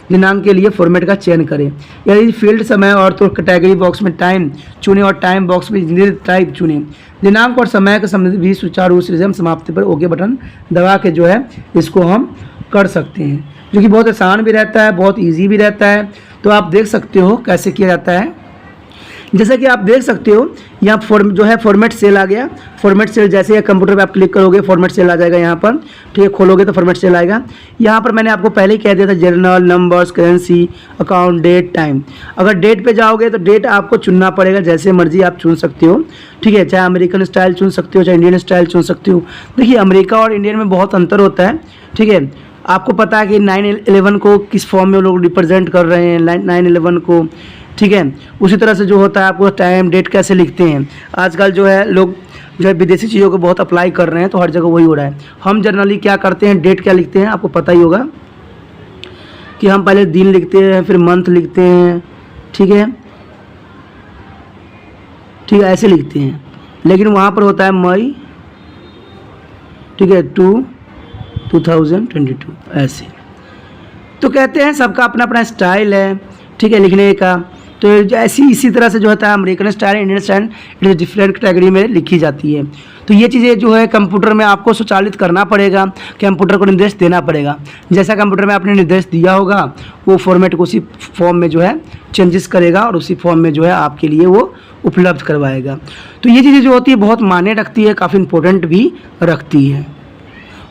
दिनांक के लिए फॉर्मेट का चयन करें। यदि फील्ड समय और तो कैटेगरी बॉक्स में टाइम चुने और टाइम बॉक्स में निर्धारित टाइप चुने। दिनांक और समय के संबंधित भी सुचारू रूप से हम समाप्ति पर ओके बटन दबा के जो है इसको हम कर सकते हैं, जो कि बहुत आसान भी रहता है, बहुत ईजी भी रहता है। तो आप देख सकते हो कैसे किया जाता है। जैसा कि आप देख सकते हो यहाँ जो है फॉर्मेट सेल आ गया। फॉर्मेट सेल जैसे ही कंप्यूटर पे आप क्लिक करोगे फॉर्मेट सेल आ जाएगा यहाँ पर, ठीक है। खोलोगे तो फॉर्मेट सेल आएगा। यहाँ पर मैंने आपको पहले ही कह दिया था journal, numbers, currency, account, date, time. अगर डेट पे जाओगे तो डेट आपको चुनना पड़ेगा, जैसे मर्जी आप चुन सकते हो, ठीक है। चाहे अमेरिकन स्टाइल चुन सकते हो, चाहे इंडियन स्टाइल चुन सकते हो। देखिए अमेरिका और इंडियन में बहुत अंतर होता है, ठीक है। आपको पता है कि 9/11 को किस फॉर्म में लोग रिप्रेजेंट कर रहे हैं, 9/11 को, ठीक है। उसी तरह से जो होता है आपको टाइम, डेट कैसे लिखते हैं। आजकल जो है लोग जो है विदेशी चीज़ों को बहुत अप्लाई कर रहे हैं, तो हर जगह वही हो रहा है। हम जनरली क्या करते हैं, डेट क्या लिखते हैं, आपको पता ही होगा कि हम पहले दिन लिखते हैं, फिर मंथ लिखते हैं, ठीक है, ठीक है, ऐसे लिखते हैं। लेकिन वहाँ पर होता है मई, ठीक है, 2022 ऐसे। तो कहते हैं सबका अपना अपना स्टाइल है, ठीक है, लिखने का। तो ऐसी इसी तरह से जो होता है American style, Indian style, it different category में लिखी जाती है। तो ये चीज़ें जो है कंप्यूटर में आपको स्वचालित करना पड़ेगा, कंप्यूटर को निर्देश देना पड़ेगा। जैसा कंप्यूटर में आपने निर्देश दिया होगा वो फॉर्मेट को उसी फॉर्म में जो है चेंजेस करेगा और उसी फॉर्म में जो है आपके लिए वो उपलब्ध करवाएगा। तो ये चीज़ें जो होती है बहुत मायने रखती है, काफ़ी इंपॉर्टेंट भी रखती है।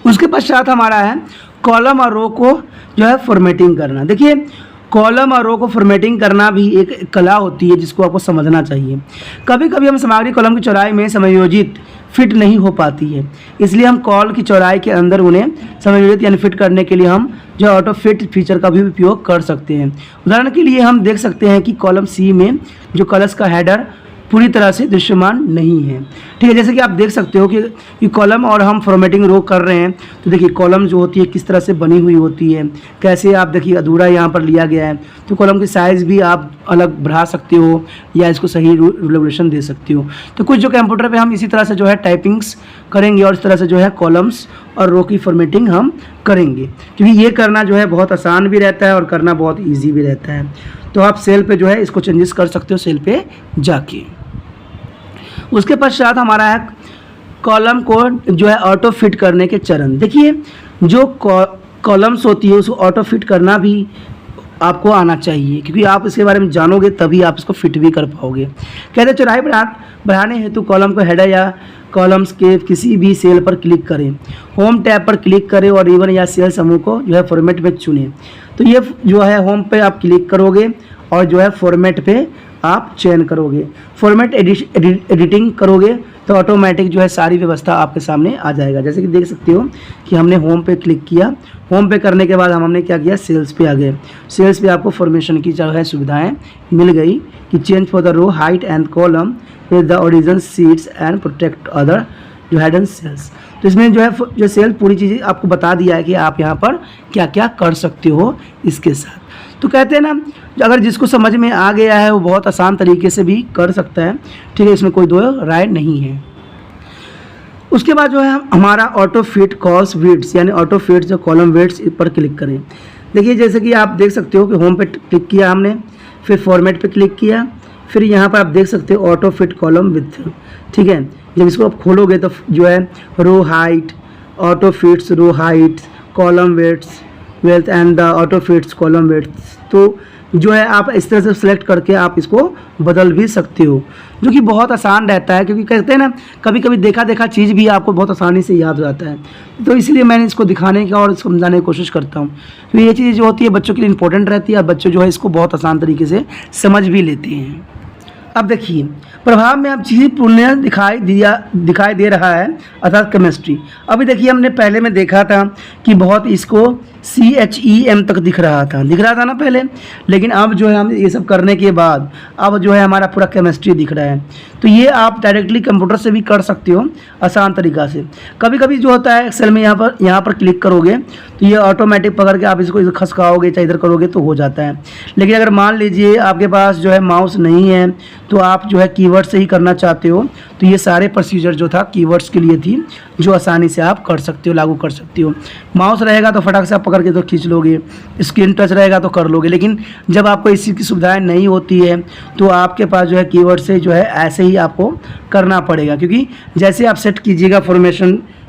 उसके पश्चात हमारा है कॉलम और रो को जो है फॉर्मेटिंग करना। देखिए कॉलम और रो को फॉर्मेटिंग करना भी एक कला होती है जिसको आपको समझना चाहिए। कभी कभी हम सामग्री कॉलम की चौड़ाई में समायोजित फिट नहीं हो पाती है, इसलिए हम कॉल की चौड़ाई के अंदर उन्हें समायोजित यानी फिट करने के लिए हम जो ऑटो फिट फीचर का भी उपयोग कर सकते हैं। उदाहरण के लिए हम देख सकते हैं कि कॉलम सी में जो कलर्स का हेडर पूरी तरह से दृश्यमान नहीं है, ठीक है। जैसे कि आप देख सकते हो कि कॉलम और हम फॉर्मेटिंग रो कर रहे हैं, तो देखिए कॉलम जो होती है किस तरह से बनी हुई होती है, कैसे आप देखिए अधूरा यहाँ पर लिया गया है। तो कॉलम की साइज़ भी आप अलग बढ़ा सकते हो या इसको सही रेगुलेशन दे सकते हो। तो कुछ जो कंप्यूटर पे हम इसी तरह से जो है टाइपिंग्स करेंगे और इस तरह से जो है कॉलम्स और रो की फॉर्मेटिंग हम करेंगे, क्योंकि ये करना जो है बहुत आसान भी रहता है और करना बहुत ईजी भी रहता है। तो आप सेल पे जो है इसको चेंजेस कर सकते हो सेल पे जाके। उसके पश्चात हमारा है कॉलम को जो है ऑटो फिट करने के चरण। देखिए जो कॉलम्स होती है उसको ऑटो फिट करना भी आपको आना चाहिए, क्योंकि आप इसके बारे में जानोगे तभी आप इसको फिट भी कर पाओगे। कहते हैं चौड़ाई बढ़ाने हेतु कॉलम को हेडर या कॉलम्स के किसी भी सेल पर क्लिक करें, होम टैब पर क्लिक करें और रिबन या सेल समूह को जो है फॉर्मेट में चुनें। तो ये जो है होम पे आप क्लिक करोगे और जो है फॉर्मेट पे आप चयन करोगे, फॉर्मेट एडिटिंग करोगे तो ऑटोमेटिक जो है सारी व्यवस्था आपके सामने आ जाएगा। जैसे कि देख सकते हो कि हमने होम पे क्लिक किया, होम पे करने के बाद हमने क्या किया, सेल्स पे आ गए। सेल्स पे आपको फॉर्मेशन की जो है सुविधाएं मिल गई कि change for the row height and column with the original sheets and protect other जो हेड एंड सेल्स। तो इसमें जो है जो सेल पूरी चीज़ें आपको बता दिया है कि आप यहाँ पर क्या क्या कर सकते हो इसके साथ। तो कहते हैं ना अगर जिसको समझ में आ गया है वो बहुत आसान तरीके से भी कर सकता है, ठीक है, इसमें कोई दो राय नहीं है। उसके बाद जो है हमारा ऑटो फिट कॉल्स विड्स यानी ऑटो फिट जो कॉलम विड्स पर क्लिक करें। देखिए जैसे कि आप देख सकते हो कि होम पे क्लिक किया हमने, फिर फॉर्मेट पे क्लिक किया, फिर यहाँ पर आप देख सकते हो ऑटो फिट कॉलम विथ, ठीक है। जब इसको आप खोलोगे तो जो है row height, auto fits row height, column widths width and the auto fits column widths. तो जो है आप इस तरह से सेलेक्ट करके आप इसको बदल भी सकते हो, जो कि बहुत आसान रहता है, क्योंकि कहते हैं ना कभी कभी देखा देखा चीज़ भी आपको बहुत आसानी से याद हो जाता है। तो इसलिए मैंने इसको दिखाने की और इसको समझाने की कोशिश करता हूँ। तो ये चीज़ जो होती है बच्चों के लिए इंपॉर्टेंट रहती है और बच्चे जो है इसको बहुत आसान तरीके से समझ भी लेते हैं। अब देखिए प्रभाव में अब चीज़ पूर्ण दिखाई दे रहा है, अर्थात केमिस्ट्री। अभी देखिए हमने पहले में देखा था कि बहुत इसको CHEM तक दिख रहा था ना पहले, लेकिन अब जो है हम ये सब करने के बाद अब जो है हमारा पूरा केमिस्ट्री दिख रहा है। तो ये आप डायरेक्टली कंप्यूटर से भी कर सकते हो आसान तरीक़ा से। कभी कभी जो होता है एक्सेल में यहाँ पर क्लिक करोगे तो ये ऑटोमेटिक पकड़ के आप इसको इधर खसकाओगे चाहे इधर करोगे तो हो जाता है। लेकिन अगर मान लीजिए आपके पास जो है माउस नहीं है तो आप जो है कीबोर्ड कीवर्ड से ही करना चाहते हो तो ये सारे प्रोसीजर जो था कीवर्ड्स के लिए थी, जो आसानी से आप कर सकते हो, लागू कर सकते हो। माउस रहेगा तो फटाक से आप पकड़ के तो खींच लोगे, स्क्रीन टच रहेगा तो कर लोगे, लेकिन जब आपको इस चीज़ की सुविधाएं नहीं होती है तो आपके पास जो है कीवर्ड से जो है ऐसे ही आपको करना पड़ेगा, क्योंकि जैसे आप सेट कीजिएगा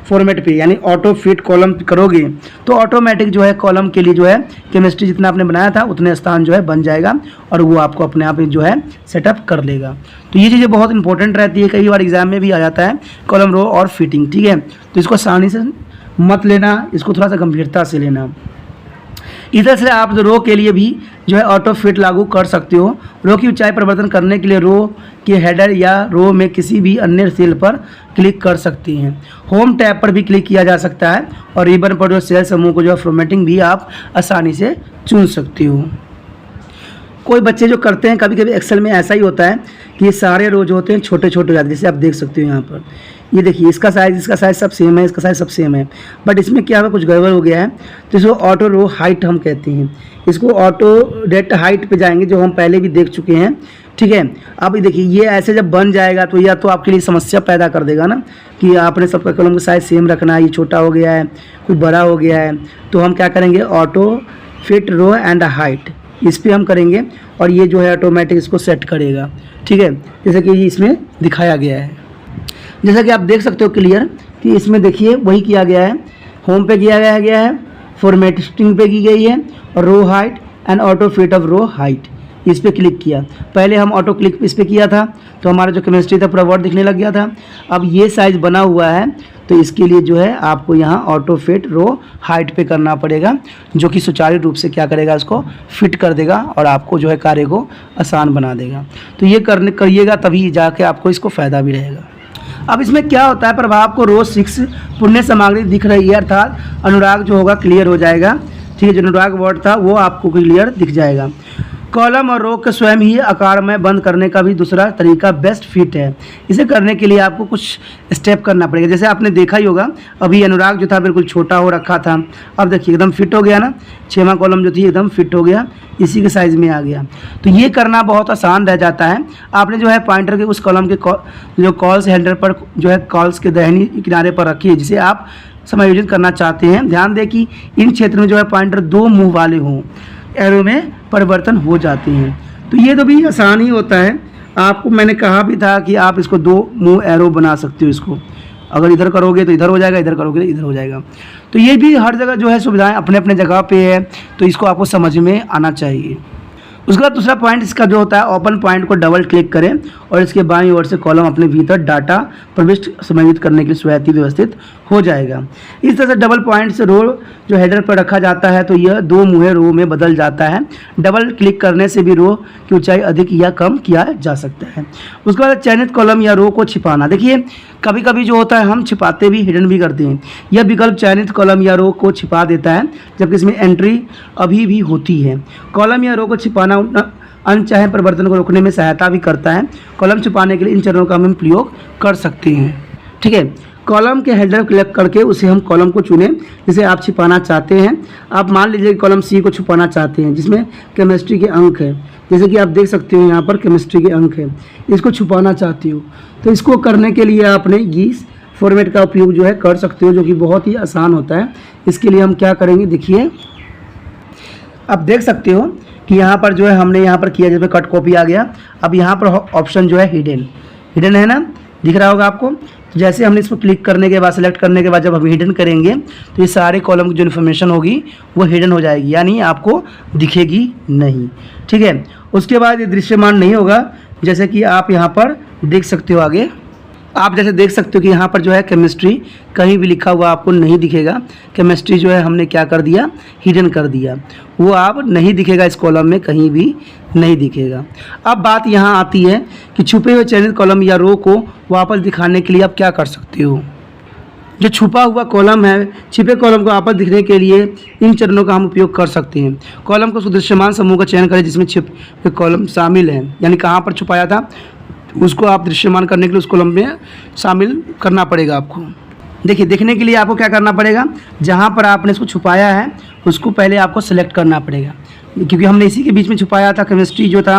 फॉर्मेट पे, यानी ऑटो फिट कॉलम करोगे तो ऑटोमेटिक जो है कॉलम के लिए जो है केमिस्ट्री जितना आपने बनाया था उतने स्थान जो है बन जाएगा और वो आपको अपने आप ही जो है सेटअप कर लेगा। तो ये चीज़ें बहुत इंपॉर्टेंट रहती है, कई बार एग्जाम में भी आ जाता है कॉलम रो और फिटिंग, ठीक है। तो इसको आसानी से मत लेना, इसको थोड़ा सा गंभीरता से लेना। इधर से आप रो के लिए भी जो है ऑटो फिट लागू कर सकते हो। रो की ऊंचाई परिवर्तन करने के लिए रो के हेडर या रो में किसी भी अन्य सेल पर क्लिक कर सकती हैं। होम टैब पर भी क्लिक किया जा सकता है और रिबन पर जो सेल समूह को जो है फॉर्मेटिंग भी आप आसानी से चुन सकते हो। कोई बच्चे जो करते हैं, कभी कभी एक्सेल में ऐसा ही होता है कि ये सारे रो जो होते हैं छोटे छोटे हो जाते हैं, जैसे आप देख सकते हो यहाँ पर। ये देखिए इसका साइज़ सब सेम है, इसका साइज़ सब सेम है, बट इसमें क्या है कुछ गड़बड़ हो गया है। तो इसको ऑटो रो हाइट हम कहते हैं, इसको ऑटो डेट हाइट पे जाएंगे जो हम पहले भी देख चुके हैं, ठीक है। अब ये देखिए ये ऐसे जब बन जाएगा तो या तो आपके लिए समस्या पैदा कर देगा ना कि आपने सबका कॉलम का साइज़ सेम रखना है, ये छोटा हो गया है, कुछ बड़ा हो गया है। तो हम क्या करेंगे, auto fit row and height, इस पर हम करेंगे और ये जो है ऑटोमेटिक इसको सेट करेगा, ठीक है, जैसे कि इसमें दिखाया गया है। जैसा कि आप देख सकते हो क्लियर कि इसमें देखिए वही किया गया है, होम पे किया गया है, फॉर्मेटिंग पे की गई है और row height and auto fit of row height, इस पर क्लिक किया। पहले हम ऑटो क्लिक इस पर किया था तो हमारा जो केमिस्ट्री था पूरा वर्ड दिखने लग गया था। अब ये साइज़ बना हुआ है तो इसके लिए जो है आपको यहाँ ऑटो फिट रो हाइट पे करना पड़ेगा, जो कि सुचारू रूप से क्या करेगा, इसको फिट कर देगा और आपको जो है कार्य को आसान बना देगा। तो ये करिएगा तभी जाके आपको इसको फ़ायदा भी रहेगा। अब इसमें क्या होता है, प्रभाव को रो 6 पुण्य सामग्री दिख रही है, अर्थात अनुराग जो होगा क्लियर हो जाएगा, ठीक है। जो अनुराग वर्ड था वो आपको क्लियर दिख जाएगा। कॉलम और रो के स्वयं ही आकार में बंद करने का भी दूसरा तरीका बेस्ट फिट है। इसे करने के लिए आपको कुछ स्टेप करना पड़ेगा। जैसे आपने देखा ही होगा अभी अनुराग जो था बिल्कुल छोटा हो रखा था, अब देखिए एकदम फिट हो गया ना, 6वां कॉलम जो थी एकदम फिट हो गया, इसी के साइज़ में आ गया। तो ये करना बहुत आसान रह जाता है। आपने जो है पॉइंटर के उस कॉलम के जो कॉल्स हैंडल पर जो है कॉल्स के दाहिनी किनारे पर रखिए जिसे आप समायोजित करना चाहते हैं। ध्यान दें कि इन क्षेत्र में जो है पॉइंटर 2 मुँह वाले हों, एरो में परिवर्तन हो जाते हैं। तो ये तो भी आसान ही होता है। आपको मैंने कहा भी था कि आप इसको 2 मुँह एरो बना सकते हो, इसको अगर इधर करोगे तो इधर हो जाएगा, इधर करोगे तो इधर हो जाएगा। तो ये भी हर जगह जो है सुविधाएं अपने अपने जगह पे है, तो इसको आपको समझ में आना चाहिए। उसके बाद दूसरा पॉइंट इसका जो होता है, ओपन पॉइंट को डबल क्लिक करें और इसके बाईं ओर से कॉलम अपने भीतर डाटा प्रविष्ट समायोजित करने के लिए स्वयं व्यवस्थित हो जाएगा। इस तरह से डबल पॉइंट से रो जो हेडर पर रखा जाता है तो यह 2 मुँहे रो में बदल जाता है। डबल क्लिक करने से भी रो की ऊंचाई अधिक या कम किया जा सकता है। उसके बाद चयनित कॉलम या रो को छिपाना। देखिए कभी कभी जो होता है हम छिपाते भी, हिडन भी करते हैं। यह विकल्प चयनित कॉलम या रो को छिपा देता है जबकि इसमें एंट्री अभी भी होती है। कॉलम या रो को छिपाना अनचाहे परिवर्तन को रोकने में सहायता भी करता है। कॉलम छिपाने के लिए इन चरणों का हम प्रयोग कर सकते हैं, ठीक है। कॉलम के हेडर क्लिक करके उसे हम कॉलम को चुनें जिसे आप छिपाना चाहते हैं। आप मान लीजिए कि कॉलम सी को छुपाना चाहते हैं जिसमें केमिस्ट्री के अंक है, जैसे कि आप देख सकते हो यहाँ पर केमिस्ट्री के अंक है, इसको छुपाना चाहती हो। तो इसको करने के लिए आपने गीस फॉर्मेट का उपयोग जो है कर सकते हो, जो कि बहुत ही आसान होता है। इसके लिए हम क्या करेंगे, देखिए आप देख सकते हो कि यहाँ पर जो है हमने यहाँ पर किया, जिसमें कट कॉपी आ गया। अब यहाँ पर ऑप्शन जो है हिडन है ना, दिख रहा होगा आपको। तो जैसे हमने इसको क्लिक करने के बाद, सेलेक्ट करने के बाद जब हम हिडन करेंगे तो ये सारे कॉलम की जो इन्फॉर्मेशन होगी वो हिडन हो जाएगी, यानी आपको दिखेगी नहीं, ठीक है। उसके बाद ये दृश्यमान नहीं होगा, जैसे कि आप यहाँ पर देख सकते हो। आगे आप जैसे देख सकते हो कि यहाँ पर जो है केमिस्ट्री कहीं भी लिखा हुआ आपको नहीं दिखेगा। केमिस्ट्री जो है हमने क्या कर दिया, हिडन कर दिया, वो आप नहीं दिखेगा, इस कॉलम में कहीं भी नहीं दिखेगा। अब बात यहाँ आती है कि छुपे हुए चयनित कॉलम या रो को वापस दिखाने के लिए आप क्या कर सकते हो। जो छुपा हुआ कॉलम है, छिपे कॉलम को वापस दिखने के लिए इन चरणों का हम उपयोग कर सकते हैं। कॉलम को दृश्यमान समूह का चयन करें जिसमें छिपे कॉलम शामिल हैं, यानी कहाँ पर छुपाया था उसको आप दृश्यमान करने के लिए उस कॉलम में शामिल करना पड़ेगा आपको। देखिए देखने के लिए आपको क्या करना पड़ेगा, जहाँ पर आपने इसको छुपाया है उसको पहले आपको सेलेक्ट करना पड़ेगा, क्योंकि हमने इसी के बीच में छुपाया था। केमिस्ट्री जो था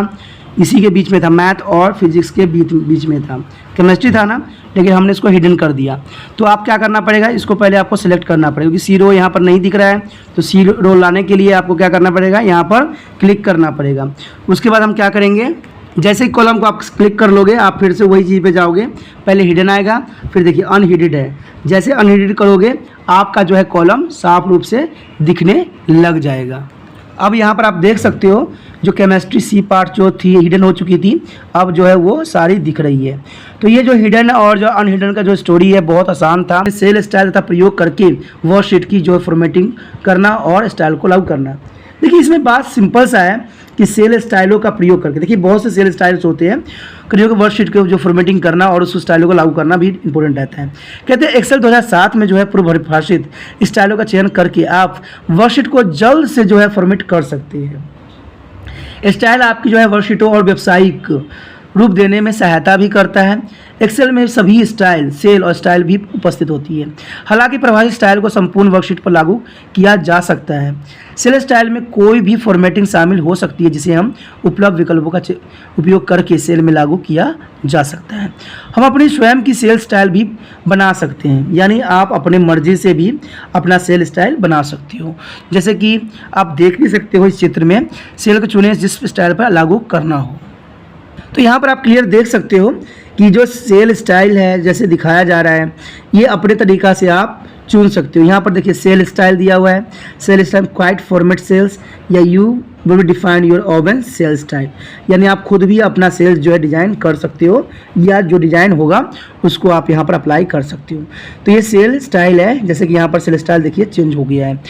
इसी के बीच में था, मैथ और फिजिक्स के बीच में था, केमिस्ट्री था ना, लेकिन हमने इसको हिडन कर दिया। तो आप क्या करना पड़ेगा, इसको पहले आपको सिलेक्ट करना पड़ेगा, क्योंकि सी रो यहाँ पर नहीं दिख रहा है। तो सी रो लाने के लिए आपको क्या करना पड़ेगा, यहाँ पर क्लिक करना पड़ेगा। उसके बाद हम क्या करेंगे, जैसे ही कॉलम को आप क्लिक कर लोगे, आप फिर से वही चीज़ पे जाओगे, पहले हिडन आएगा, फिर देखिए अनहिडेड है। जैसे अनहिडेड करोगे, आपका जो है कॉलम साफ रूप से दिखने लग जाएगा। अब यहाँ पर आप देख सकते हो, जो केमिस्ट्री सी पार्ट जो थी हिडन हो चुकी थी, अब जो है वो सारी दिख रही है। तो ये जो हिडन और जो अनहिडन का जो स्टोरी है बहुत आसान था। सेल स्टाइल तथा प्रयोग करके वर्कशीट की जो फॉर्मेटिंग करना और स्टाइल को लागू करना। देखिए इसमें बात सिंपल सा है कि सेल स्टाइलों का प्रयोग करके, देखिए बहुत से सेल स्टाइल्स होते हैं, करियो वर्कशीट के जो फॉर्मेटिंग करना और उस स्टाइलों को लागू करना भी इंपॉर्टेंट रहता है। कहते हैं एक्सेल 2007 में जो है पूर्व परिभाषित स्टाइलों का चयन करके आप वर्कशीट को जल्द से जो है फॉर्मेट कर सकते हैं। स्टाइल आपकी जो है वर्कशीटों और व्यावसायिक रूप देने में सहायता भी करता है। एक्सेल में सभी स्टाइल, सेल और स्टाइल भी उपस्थित होती है। हालांकि प्रभावित स्टाइल को संपूर्ण वर्कशीट पर लागू किया जा सकता है। सेल स्टाइल में कोई भी फॉर्मेटिंग शामिल हो सकती है जिसे हम उपलब्ध विकल्पों का उपयोग करके सेल में लागू किया जा सकता है। हम अपनी स्वयं की सेल स्टाइल भी बना सकते हैं, यानी आप अपने मर्जी से भी अपना सेल स्टाइल बना सकते हो। जैसे कि आप देख भी सकते हो इस चित्र में, सेल को चुनें जिस स्टाइल पर लागू करना हो। तो यहाँ पर आप क्लियर देख सकते हो कि जो सेल स्टाइल है जैसे दिखाया जा रहा है, ये अपने तरीक़ा से आप चुन सकते हो। यहाँ पर देखिए सेल स्टाइल दिया हुआ है, cell style quite format cells या you will define your own cell style, यानी आप खुद भी अपना सेल्स जो है डिज़ाइन कर सकते हो, या जो डिज़ाइन होगा उसको आप यहाँ पर अप्लाई कर सकते हो। तो ये सेल स्टाइल है, जैसे कि यहाँ पर सेल स्टाइल देखिए चेंज हो गया है।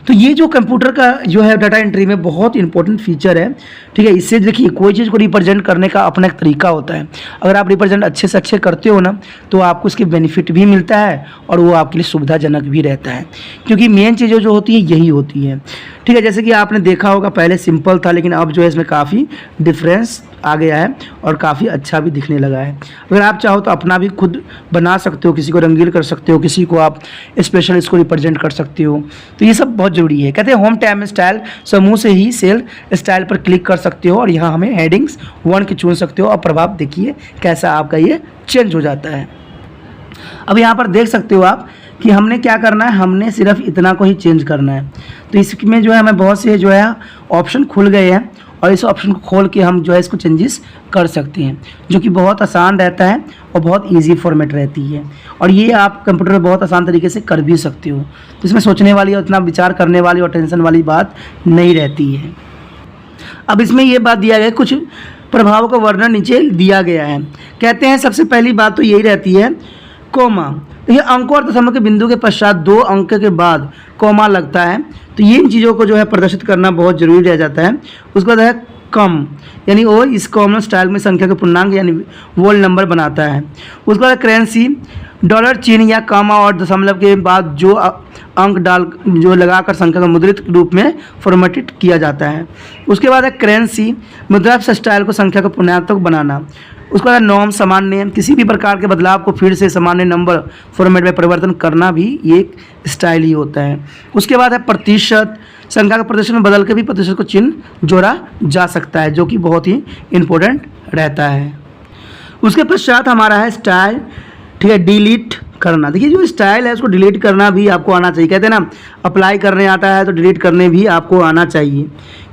तो ये जो कंप्यूटर का जो है डाटा एंट्री में बहुत इंपॉर्टेंट फीचर है, ठीक है। इससे देखिए कोई चीज़ को रिप्रेजेंट करने का अपना एक तरीका होता है। अगर आप रिप्रेजेंट अच्छे से अच्छे करते हो ना, तो आपको इसके बेनिफिट भी मिलता है और वो आपके लिए सुविधाजनक भी रहता है, क्योंकि मेन चीज़ें जो होती है यही होती है, ठीक है। जैसे कि आपने देखा होगा पहले सिंपल था, लेकिन अब जो है इसमें काफ़ी डिफरेंस आ गया है और काफ़ी अच्छा भी दिखने लगा है। अगर आप चाहो तो अपना भी खुद बना सकते हो, किसी को रंगीन कर सकते हो, किसी को आप स्पेशल इसको रिप्रेजेंट कर सकते हो। तो ये सब बहुत ज़रूरी है। कहते हैं होम टैब में स्टाइल समूह से ही सेल स्टाइल पर क्लिक कर सकते हो और यहाँ हमें हेडिंग्स 1 की चुन सकते हो और प्रभाव देखिए कैसा आपका ये चेंज हो जाता है। अब यहाँ पर देख सकते हो आप कि हमने क्या करना है, हमने सिर्फ इतना को ही चेंज करना है। तो इसमें जो है हमें बहुत से जो है ऑप्शन खुल गए हैं और इस ऑप्शन को खोल के हम जो है इसको चेंजेस कर सकते हैं, जो कि बहुत आसान रहता है और बहुत इजी फॉर्मेट रहती है। और ये आप कंप्यूटर में बहुत आसान तरीके से कर भी सकते हो। तो इसमें सोचने वाली और इतना विचार करने वाली और टेंशन वाली बात नहीं रहती है। अब इसमें ये बात दिया गया है, कुछ प्रभावों का वर्णन नीचे दिया गया है। कहते हैं सबसे पहली बात तो यही रहती है कोमा। तो ये अंक और दशमलव के बिंदु के पश्चात 2 अंक के बाद कोमा लगता है, तो ये इन चीज़ों को जो है प्रदर्शित करना बहुत जरूरी रह जाता है। उसके बाद है कम, यानी वो इस कॉमन स्टाइल में संख्या के पूर्णांक यानी वोल नंबर बनाता है। उसके बाद करेंसी, डॉलर चिन्ह या कामा और दशमलव के बाद जो अंक डाल जो लगाकर संख्या का मुद्रित रूप में फॉर्मेटेड किया जाता है। उसके बाद है करेंसी, मुद्रा स्टाइल को संख्या का पूर्णांक बनाना। उसके बाद नॉर्म, सामान्य, किसी भी प्रकार के बदलाव को फिर से सामान्य नंबर फॉर्मेट में परिवर्तन करना भी एक स्टाइल ही होता है। उसके बाद है प्रतिशत, संख्या का प्रदर्शन में बदल के भी प्रतिशत को चिन्ह जोड़ा जा सकता है, जो कि बहुत ही इम्पोर्टेंट रहता है। उसके पश्चात हमारा है स्टाइल, ठीक है, डिलीट करना। देखिए जो स्टाइल है उसको डिलीट करना भी आपको आना चाहिए। कहते हैं ना अप्लाई करने आता है तो डिलीट करने भी आपको आना चाहिए,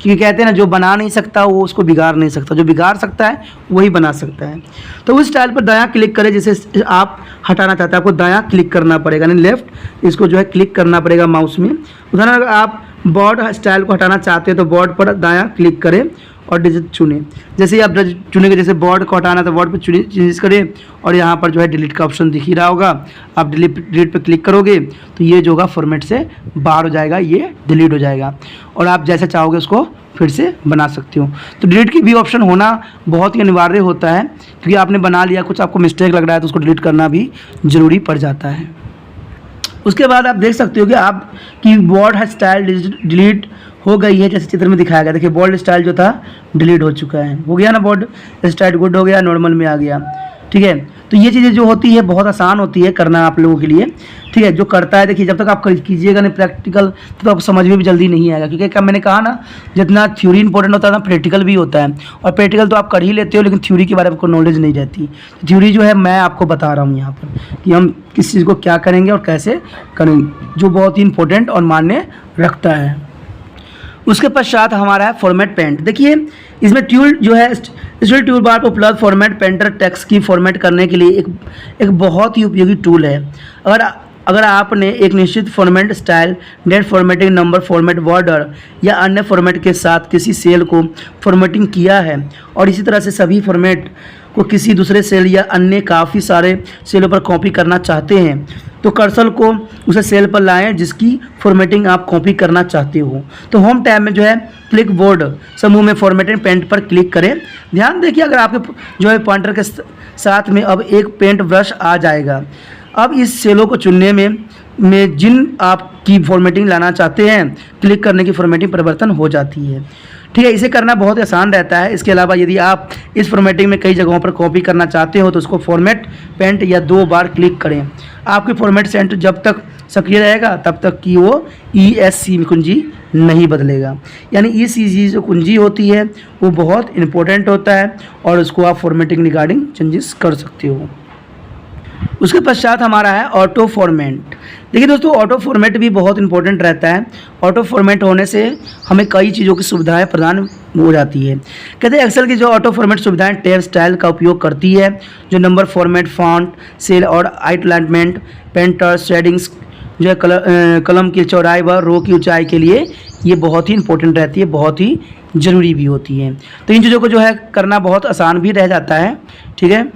क्योंकि कहते हैं ना जो बना नहीं सकता वो उसको बिगाड़ नहीं सकता, जो बिगाड़ सकता है वही बना सकता है। तो उस स्टाइल पर दायां क्लिक करें, जिसे आप हटाना चाहते हैं आपको दायां क्लिक करना पड़ेगा, यानी लेफ्ट इसको जो है क्लिक करना पड़ेगा माउस में। उदाहरण अगर आप बॉर्ड स्टाइल को हटाना चाहते हैं तो बॉर्ड पर दायां क्लिक करें और डिजिट चुने। जैसे ही आप चुनेंगे, जैसे बॉर्ड को हटाना तो बॉर्ड पर चेंजेस करें और यहाँ पर जो है डिलीट का ऑप्शन दिख ही रहा होगा। आप डिलीट पे क्लिक करोगे तो ये जो होगा फॉर्मेट से बाहर हो जाएगा, ये डिलीट हो जाएगा और आप जैसे चाहोगे उसको फिर से बना सकते हो। तो डिलीट की भी ऑप्शन होना बहुत ही अनिवार्य होता है, क्योंकि आपने बना लिया, कुछ आपको मिस्टेक लग रहा है तो उसको डिलीट करना भी ज़रूरी पड़ जाता है। उसके बाद आप देख सकते हो कि आप की बॉर्ड स्टाइल डिलीट हो गई है, जैसे चित्र में दिखाया गया। देखिए बोल्ड स्टाइल जो था डिलीट हो चुका है, हो गया ना, बोल्ड स्टाइल गुड हो गया, नॉर्मल में आ गया, ठीक है। तो ये चीज़ें जो होती है बहुत आसान होती है करना आप लोगों के लिए, ठीक है। जो करता है देखिए, जब तक आप कीजिएगा नहीं प्रैक्टिकल तो आपको समझ में भी जल्दी नहीं आएगा, क्योंकि क्या मैंने कहा ना, जितना थ्योरी इंपॉर्टेंट होता है ना प्रैक्टिकल भी होता है। और प्रैक्टिकल तो आप कर ही लेते हो, लेकिन थ्योरी के बारे में आपको नॉलेज नहीं रहती। थ्योरी जो है मैं आपको बता रहा हूँ यहाँ पर कि हम किस चीज़ को क्या करेंगे और कैसे करेंगे, जो बहुत ही इंपॉर्टेंट और मान्य रखता है। उसके पश्चात हमारा है फॉर्मेट पेंट। देखिए इसमें ट्यूल जो है स्टूल टूल बार पर उपलब्ध फॉर्मेट पेंटर टेक्स्ट की फॉर्मेट करने के लिए एक बहुत ही उपयोगी टूल है। अगर आपने एक निश्चित format style, date formatting, number format, border या अन्य फॉर्मेट के साथ किसी सेल को फॉर्मेटिंग किया है और इसी तरह से सभी फॉर्मेट को किसी दूसरे सेल या अन्य काफ़ी सारे सेलों पर कॉपी करना चाहते हैं, तो कर्सर को उसे सेल पर लाएं जिसकी फॉर्मेटिंग आप कॉपी करना चाहते हो। तो होम टैब में जो है क्लिक बोर्ड समूह में फॉर्मेटिंग पेंट पर क्लिक करें। ध्यान देखिए, अगर आपके जो है पॉइंटर के साथ में अब एक पेंट ब्रश आ जाएगा। अब इस सेलों को चुनने में जिन आपकी फॉर्मेटिंग लाना चाहते हैं, क्लिक करने की फॉर्मेटिंग परिवर्तन हो जाती है, ठीक है। इसे करना बहुत आसान रहता है। इसके अलावा यदि आप इस फॉर्मेटिंग में कई जगहों पर कॉपी करना चाहते हो तो उसको फॉर्मेट पेंट या 2 बार क्लिक करें। आपके फॉर्मेट सेंटर जब तक सक्रिय रहेगा तब तक कि वो ESC में कुंजी नहीं बदलेगा। यानी ESC जो कुंजी होती है वो बहुत इंपॉर्टेंट होता है और उसको आप फॉर्मेटिंग रिगार्डिंग चेंजेस कर सकते हो। उसके पश्चात हमारा है ऑटो फॉर्मेट। देखिए दोस्तों, ऑटो फॉर्मेट भी बहुत इंपॉर्टेंट रहता है। ऑटो फॉर्मेट होने से हमें कई चीज़ों की सुविधाएं प्रदान हो जाती है। कहते हैं एक्सेल की जो ऑटो फॉर्मेट सुविधाएं टैब स्टाइल का उपयोग करती है, जो नंबर फॉर्मेट, फॉन्ट, सेल और आइटलाइनमेंट, पेंटर, शेडिंग्स, जो है कलम की चौड़ाई व रो की ऊंचाई के लिए ये बहुत ही इंपॉर्टेंट रहती है, बहुत ही ज़रूरी भी होती है। तो इन चीज़ों को जो है करना बहुत आसान भी रह जाता है, ठीक है।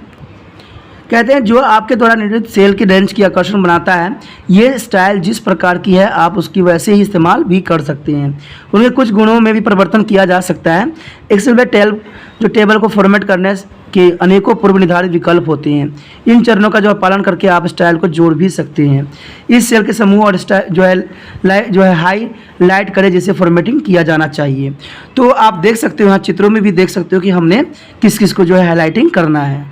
कहते हैं जो आपके द्वारा निर्मित सेल की रेंज की आकर्षण बनाता है, ये स्टाइल जिस प्रकार की है आप उसकी वैसे ही इस्तेमाल भी कर सकते हैं। उनके कुछ गुणों में भी परिवर्तन किया जा सकता है। एक्सेल में टेबल को फॉर्मेट करने के अनेकों पूर्व निर्धारित विकल्प होते हैं। इन चरणों का जो पालन करके आप स्टाइल को जोड़ भी सकते हैं। इस सेल के समूह और स्टाइल जो है हाई लाइट करें जिसे फॉर्मेटिंग किया जाना चाहिए। तो आप देख सकते हो, यहाँ चित्रों में भी देख सकते हो कि हमने किस किस को जो है हाईलाइटिंग करना है।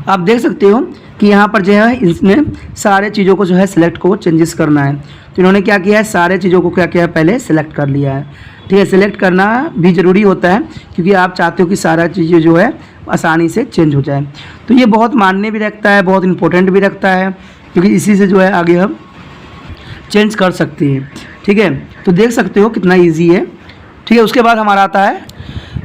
आप देख सकते हो कि यहाँ पर जो है इसने सारे चीज़ों को जो है सिलेक्ट को चेंजेस करना है। तो इन्होंने क्या किया है, सारे चीज़ों को क्या किया है, पहले सिलेक्ट कर लिया है, ठीक है। सिलेक्ट करना भी ज़रूरी होता है क्योंकि आप चाहते हो कि सारा चीज़ें जो है आसानी से चेंज हो जाए। तो ये बहुत मायने भी रखता है, बहुत इंपॉर्टेंट भी रखता है, क्योंकि इसी से जो है आगे हम चेंज कर सकते हैं, ठीक है। तो देख सकते हो कितना ईजी है, ठीक है। उसके बाद हमारा आता है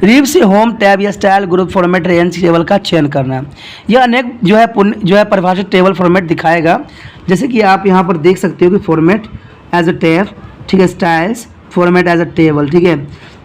रिव से होम टैब या style group format range table का चयन करना। यह अनेक जो है परिभाषित टेबल फॉर्मेट दिखाएगा, जैसे कि आप यहाँ पर देख सकते हो कि फॉर्मेट एज अ टैब, ठीक है, styles format as a table, ठीक है।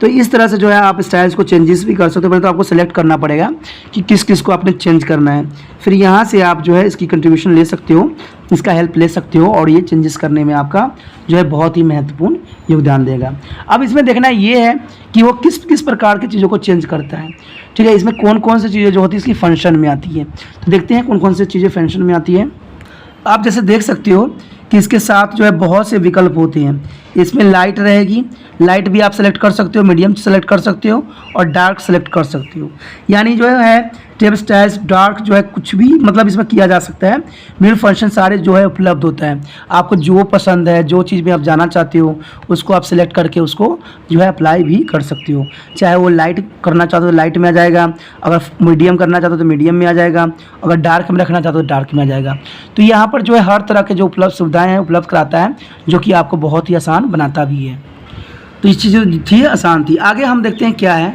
तो इस तरह से जो है आप स्टाइल्स को चेंजेस भी कर सकते हो। पहले तो आपको सेलेक्ट करना पड़ेगा कि किस किस को आपने चेंज करना है, फिर यहाँ से आप जो है इसकी कंट्रीब्यूशन ले सकते हो, इसका हेल्प ले सकते हो और ये चेंजेस करने में आपका जो है बहुत ही महत्वपूर्ण योगदान देगा। अब इसमें देखना ये है कि वो किस किस प्रकार की चीज़ों को चेंज करता है, ठीक है। इसमें कौन कौन सी चीज़ें जो होती है इसकी फंक्शन में आती है, तो देखते हैं कौन कौन सी चीज़ें फंक्शन में आती है। आप जैसे देख सकते हो कि इसके साथ जो है बहुत से विकल्प होते हैं। इसमें लाइट रहेगी, लाइट भी आप सेलेक्ट कर सकते हो, मीडियम सेलेक्ट कर सकते हो और डार्क सेलेक्ट कर सकते हो। यानी जो है टेब स्टाइल्स डार्क जो है कुछ भी मतलब इसमें किया जा सकता है। मिड फंक्शन सारे जो है उपलब्ध होता है। आपको जो पसंद है, जो चीज़ में आप जाना चाहते हो उसको आप सिलेक्ट करके उसको जो है अप्लाई भी कर सकते हो। चाहे वो लाइट करना चाहते हो तो लाइट में आ जाएगा, अगर मीडियम करना चाहते हो तो मीडियम में आ जाएगा, अगर डार्क में रखना चाहते हो तो डार्क में आ जाएगा। तो यहाँ पर जो है हर तरह के जो उपलब्ध सुविधाएँ हैं उपलब्ध कराता है, जो कि आपको बहुत ही आसान बनाता भी है। तो इस चीज़ थी आसान थी। आगे हम देखते हैं क्या है।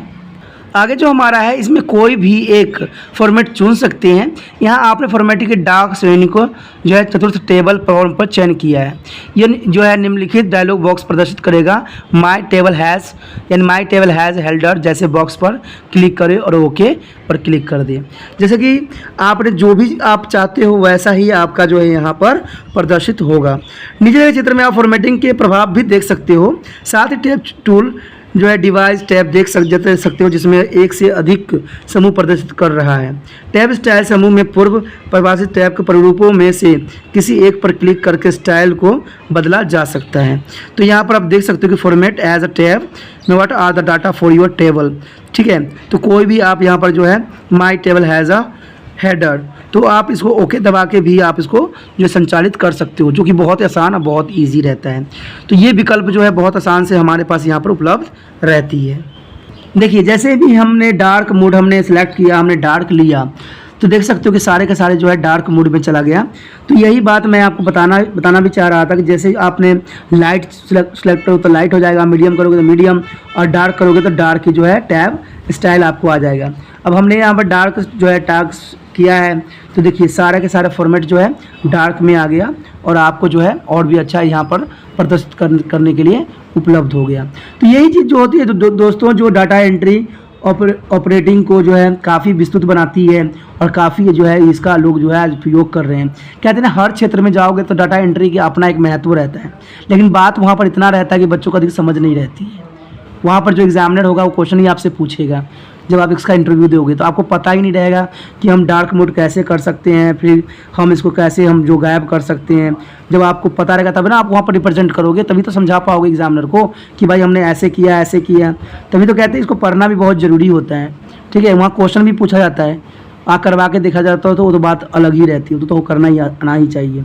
आगे जो हमारा है इसमें कोई भी एक फॉर्मेट चुन सकते हैं। यहाँ आपने फॉर्मेटिंग के डार्क श्रेणी को जो है चतुर्थ टेबल फॉर्म पर चयन किया है। यह जो है निम्नलिखित डायलॉग बॉक्स प्रदर्शित करेगा, माई टेबल हैज़ यानी माई टेबल हैज़ हेल्डर जैसे बॉक्स पर क्लिक करें और ओके पर क्लिक कर दें। जैसे कि आपने जो भी आप चाहते हो वैसा ही आपका जो है यहाँ पर प्रदर्शित होगा। नीचे के चित्र में आप फॉर्मेटिंग के प्रभाव भी देख सकते हो। साथ ही टेब टूल जो है डिवाइस टैब देख सकते हो जिसमें एक से अधिक समूह प्रदर्शित कर रहा है। टैब स्टाइल समूह में पूर्व परिभाषित टैब के प्रारूपों में से किसी एक पर क्लिक करके स्टाइल को बदला जा सकता है। तो यहाँ पर आप देख सकते हो कि फॉर्मेट एज अ टैब में what are the data for your table, ठीक है। तो कोई भी आप यहाँ पर जो है माई टेबल हैज़ अ हेडर, तो आप इसको ओके दबा के भी आप इसको जो संचालित कर सकते हो, जो कि बहुत आसान और बहुत ईजी रहता है। तो ये विकल्प जो है बहुत आसान से हमारे पास यहाँ पर उपलब्ध रहती है। देखिए जैसे भी हमने डार्क मोड हमने सेलेक्ट किया, हमने डार्क लिया, तो देख सकते हो कि सारे के सारे जो है डार्क मोड में चला गया। तो यही बात मैं आपको बताना भी चाह रहा था कि जैसे आपने लाइट सेलेक्ट करो तो लाइट हो जाएगा, मीडियम करोगे तो मीडियम, और डार्क करोगे तो डार्क की जो है टैब स्टाइल आपको आ जाएगा। अब हमने यहाँ पर डार्क जो है टैग किया है, तो देखिए सारे के सारे फॉर्मेट जो है डार्क में आ गया और आपको जो है और भी अच्छा यहाँ पर प्रदर्शित करने के लिए उपलब्ध हो गया। तो यही चीज़ जो होती है दोस्तों, जो डाटा एंट्री ऑपरेटिंग को जो है काफ़ी विस्तृत बनाती है और काफ़ी जो है इसका लोग जो है आज उपयोग कर रहे हैं। कहते हैं ना, हर क्षेत्र में जाओगे तो डाटा एंट्री का अपना एक महत्व रहता है, लेकिन बात वहाँ पर इतना रहता है कि बच्चों को अधिक समझ नहीं रहती है। वहाँ पर जो एग्जामिनर होगा वो क्वेश्चन ही आपसे पूछेगा जब आप इसका इंटरव्यू दोगे, तो आपको पता ही नहीं रहेगा कि हम डार्क मोड कैसे कर सकते हैं, फिर हम इसको कैसे हम जो गायब कर सकते हैं। जब आपको पता रहेगा तब ना आप वहाँ पर रिप्रेजेंट करोगे, तभी तो समझा पाओगे एग्जामिनर को कि भाई हमने ऐसे किया ऐसे किया। तभी तो कहते हैं इसको पढ़ना भी बहुत ज़रूरी होता है। ठीक है, वहाँ क्वेश्चन भी पूछा जाता है, करवा के देखा जाता है तो वो तो बात अलग ही रहती है, तो करना ही आना ही चाहिए।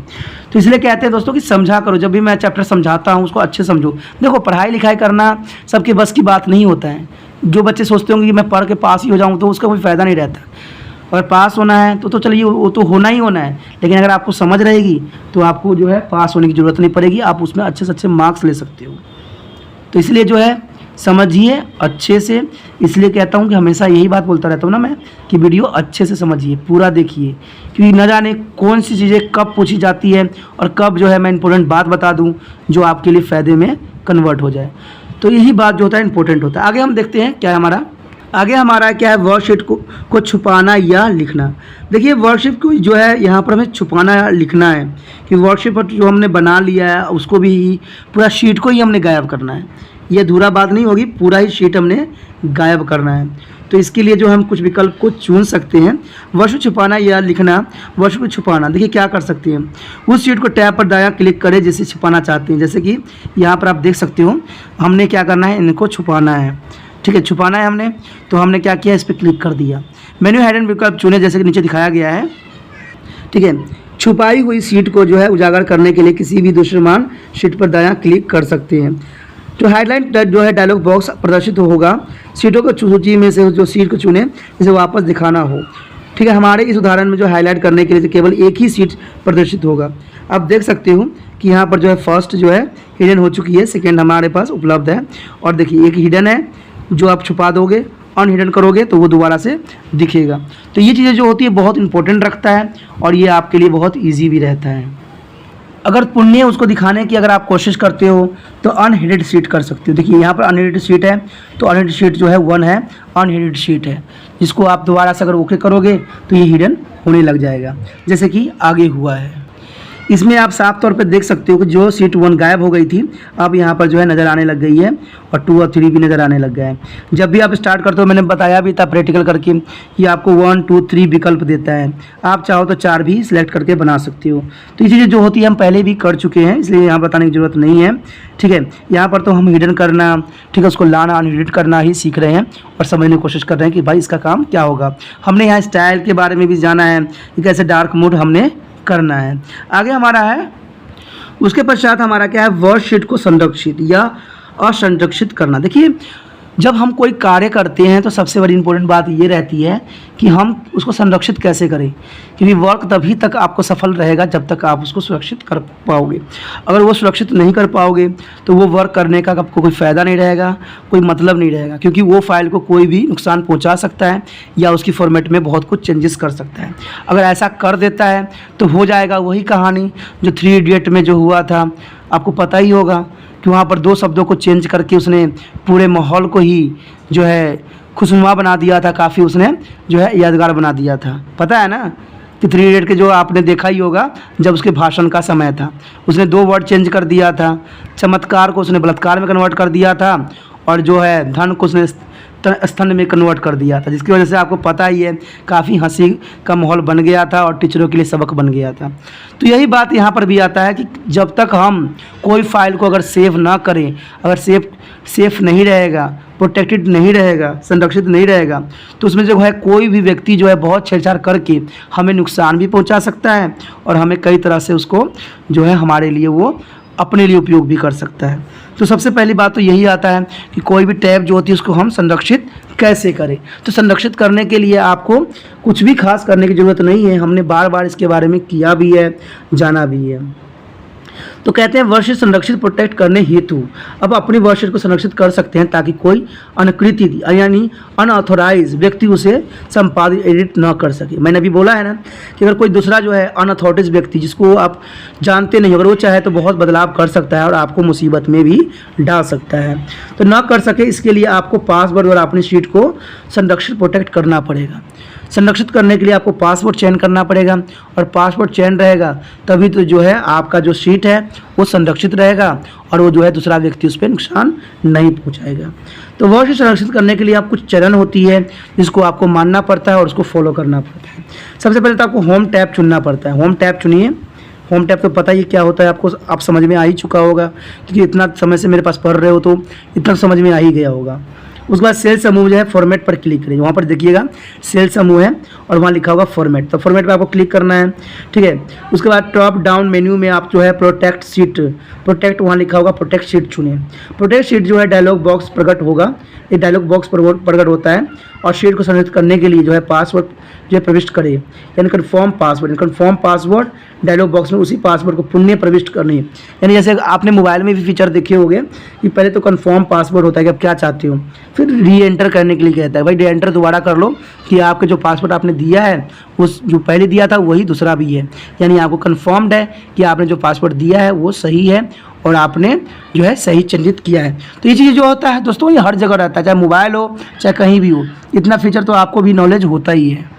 तो इसलिए कहते हैं दोस्तों कि समझा करो, जब भी मैं चैप्टर समझाता हूँ उसको अच्छे समझो। देखो पढ़ाई लिखाई करना सबके बस की बात नहीं होता है। जो बच्चे सोचते होंगे कि मैं पढ़ के पास ही हो जाऊँ, तो उसका कोई फ़ायदा नहीं रहता। और पास होना है तो चलिए वो तो होना ही होना है, लेकिन अगर आपको समझ रहेगी तो आपको जो है पास होने की ज़रूरत नहीं पड़ेगी, आप उसमें अच्छे से अच्छे मार्क्स ले सकते हो। तो इसलिए जो है समझिए अच्छे से। इसलिए कहता हूँ कि हमेशा यही बात बोलता रहता हूँ ना मैं, कि वीडियो अच्छे से समझिए, पूरा देखिए, क्योंकि न जाने कौन सी चीज़ें कब पूछी जाती है और कब जो है मैं इंपॉर्टेंट बात बता दूँ जो आपके लिए फ़ायदे में कन्वर्ट हो जाए। तो यही बात जो होता है इंपॉर्टेंट होता है। आगे हम देखते हैं क्या है हमारा क्या है, वर्कशीट को छुपाना या लिखना। देखिए वर्कशीट को जो है यहाँ पर हमें छुपाना या लिखना है कि वर्कशीट पर जो हमने बना लिया है उसको भी पूरा शीट को ही हमने गायब करना है। ये अधूरा बात नहीं होगी, पूरा ही शीट हमने गायब करना है। तो इसके लिए जो हम कुछ विकल्प को चुन सकते हैं। वर्कशीट छुपाना या लिखना। वर्कशीट को छुपाना, देखिए क्या कर सकते हैं, उस शीट को टैब पर दायां क्लिक करें जिसे छुपाना चाहते हैं। जैसे कि यहाँ पर आप देख सकते हो हमने क्या करना है, इनको छुपाना है। ठीक है, छुपाना है हमने, तो हमने क्या किया, इस पर क्लिक कर दिया। मेन्यू हाइडन विकल्प चुने जैसे कि नीचे दिखाया गया है। ठीक है, छुपाई हुई शीट को जो है उजागर करने के लिए किसी भी दृश्यमान शीट पर दायां क्लिक कर सकते हैं। जो हाईलाइट जो है डायलॉग बॉक्स प्रदर्शित होगा, सीटों को सूची में से जो सीट को चुने जिसे वापस दिखाना हो। ठीक है, हमारे इस उदाहरण में जो हाईलाइट करने के लिए केवल एक ही सीट प्रदर्शित होगा। आप देख सकते हो कि यहाँ पर जो है फर्स्ट जो है हिडन हो चुकी है, सेकेंड हमारे पास उपलब्ध है। और देखिए एक हिडन है, जो आप छुपा दोगे अनहिडन करोगे तो वो दोबारा से दिखेगा। तो ये चीज़ें जो होती है बहुत इंपॉर्टेंट रखता है और ये आपके लिए बहुत ईजी भी रहता है। अगर पुण्य उसको दिखाने की अगर आप कोशिश करते हो तो अनहिडेड शीट कर सकते हो। देखिए यहाँ पर अनहिडेड शीट है, तो अनहिडेड शीट जो है 1 है, अनहिडेड शीट है, जिसको आप दोबारा से अगर ओके करोगे तो ये हिडन होने लग जाएगा, जैसे कि आगे हुआ है। इसमें आप साफ तौर पे देख सकते हो कि जो सीट 1 गायब हो गई थी अब यहाँ पर जो है नज़र आने लग गई है और 2 और 3 भी नज़र आने लग गया है। जब भी आप स्टार्ट करते हो, मैंने बताया भी था प्रैक्टिकल करके, ये आपको 1, 2, 3 विकल्प देता है। आप चाहो तो 4 भी सिलेक्ट करके बना सकते हो। तो ये चीज़ें जो होती है हम पहले भी कर चुके हैं, इसलिए यहाँ बताने की ज़रूरत नहीं है। ठीक है, यहाँ पर तो हम हिडन करना, ठीक है, उसको लाना अनहिडन करना ही सीख रहे हैं और समझने की कोशिश कर रहे हैं कि भाई इसका काम क्या होगा। हमने यहाँ स्टाइल के बारे में भी जाना है कि कैसे डार्क मोड हमने करना है। आगे हमारा है, उसके पश्चात हमारा क्या है, वर्कशीट को संरक्षित या असंरक्षित करना। देखिए जब हम कोई कार्य करते हैं तो सबसे बड़ी इंपॉर्टेंट बात ये रहती है कि हम उसको संरक्षित कैसे करें, क्योंकि वर्क तभी तक आपको सफल रहेगा जब तक आप उसको सुरक्षित कर पाओगे। अगर वो सुरक्षित नहीं कर पाओगे तो वो वर्क करने का आपको कोई फ़ायदा नहीं रहेगा, कोई मतलब नहीं रहेगा, क्योंकि वो फाइल को कोई भी नुकसान पहुंचा सकता है या उसकी फॉर्मेट में बहुत कुछ चेंजेस कर सकता है। अगर ऐसा कर देता है तो हो जाएगा वही कहानी जो 3 इडियट में जो हुआ था, आपको पता ही होगा कि वहाँ पर 2 शब्दों को चेंज करके उसने पूरे माहौल को ही जो है खुशनुमा बना दिया था, काफ़ी उसने जो है यादगार बना दिया था। पता है ना कि 3 इडियट के जो आपने देखा ही होगा, जब उसके भाषण का समय था उसने 2 वर्ड चेंज कर दिया था। चमत्कार को उसने बलात्कार में कन्वर्ट कर दिया था और जो है धन को उसने स्तन में कन्वर्ट कर दिया था, जिसकी वजह से आपको पता ही है काफ़ी हंसी का माहौल बन गया था और टीचरों के लिए सबक बन गया था। तो यही बात यहाँ पर भी आता है कि जब तक हम कोई फाइल को अगर सेव ना करें, अगर सेफ नहीं रहेगा प्रोटेक्टेड नहीं रहेगा, संरक्षित नहीं रहेगा, तो उसमें जो है कोई भी व्यक्ति जो है बहुत छेड़छाड़ करके हमें नुकसान भी पहुंचा सकता है और हमें कई तरह से उसको जो है हमारे लिए वो अपने लिए उपयोग भी कर सकता है। तो सबसे पहली बात तो यही आता है कि कोई भी टैब जो होती है उसको हम संरक्षित कैसे करें। तो संरक्षित करने के लिए आपको कुछ भी खास करने की ज़रूरत नहीं है, हमने बार बार इसके बारे में किया भी है, जाना भी है। तो कहते हैं वर्कशीट संरक्षित प्रोटेक्ट करने हेतु अब अपनी वर्कशीट को संरक्षित कर सकते हैं ताकि कोई अनकृति यानी अनऑथोराइज व्यक्ति उसे संपादित एडिट न कर सके। मैंने अभी बोला है ना कि अगर कोई दूसरा जो है अनऑथोराइज व्यक्ति जिसको आप जानते नहीं, अगर वो चाहे तो बहुत बदलाव कर सकता है और आपको मुसीबत में भी डाल सकता है। तो न कर सके इसके लिए आपको पासवर्ड और अपनी शीट को संरक्षित प्रोटेक्ट करना पड़ेगा। संरक्षित करने के लिए आपको पासवर्ड चयन करना पड़ेगा और पासवर्ड चयन रहेगा तभी तो जो है आपका जो शीट है वो संरक्षित रहेगा और वो जो है दूसरा व्यक्ति उस पर नुकसान नहीं पहुंचाएगा। तो वह संरक्षित करने के लिए आप कुछ चरण होती है जिसको आपको मानना पड़ता है और उसको फॉलो करना पड़ता है। सबसे पहले तो आपको होम टैब चुनना पड़ता है। होम टैब चुनिए। होम टैब तो पता ही क्या होता है आपको, आप समझ में आ ही चुका होगा क्योंकि इतना समय से मेरे पास पढ़ रहे हो तो इतना समझ में आ ही गया होगा। उसके बाद सेल समूह जो है फॉर्मेट पर क्लिक करिए। वहाँ पर देखिएगा सेल समूह है और वहाँ लिखा होगा फॉर्मेट, तो फॉर्मेट पे आपको क्लिक करना है, ठीक है। उसके बाद टॉप डाउन मेन्यू में आप जो है प्रोटेक्ट शीट, प्रोटेक्ट वहाँ लिखा होगा प्रोटेक्ट शीट चुनिए। प्रोटेक्ट शीट जो है डायलॉग बॉक्स प्रकट होगा, ये डायलॉग बॉक्स प्रकट होता है और शीट को संरक्षित करने के लिए जो है पासवर्ड जो है प्रविष्ट करें यानी confirm password. Confirm password dialog box में उसी पासवर्ड को पुनः प्रविष्ट करनी है। यानी जैसे आपने मोबाइल में भी फीचर देखे होंगे कि पहले तो कन्फर्म पासवर्ड होता है कि आप क्या चाहते हो, फिर री एंटर करने के लिए कहता है भाई री एंटर दोबारा कर लो कि आपके जो पासवर्ड आपने दिया है उस जो पहले दिया था वही दूसरा भी है। यानी आपको कन्फर्म्ड है कि आपने जो पासवर्ड दिया है वो सही है और आपने जो है सही चिन्हित किया है। तो ये चीज़ जो होता है दोस्तों ये हर जगह रहता है, चाहे मोबाइल हो चाहे कहीं भी हो, इतना फीचर तो आपको भी नॉलेज होता ही है।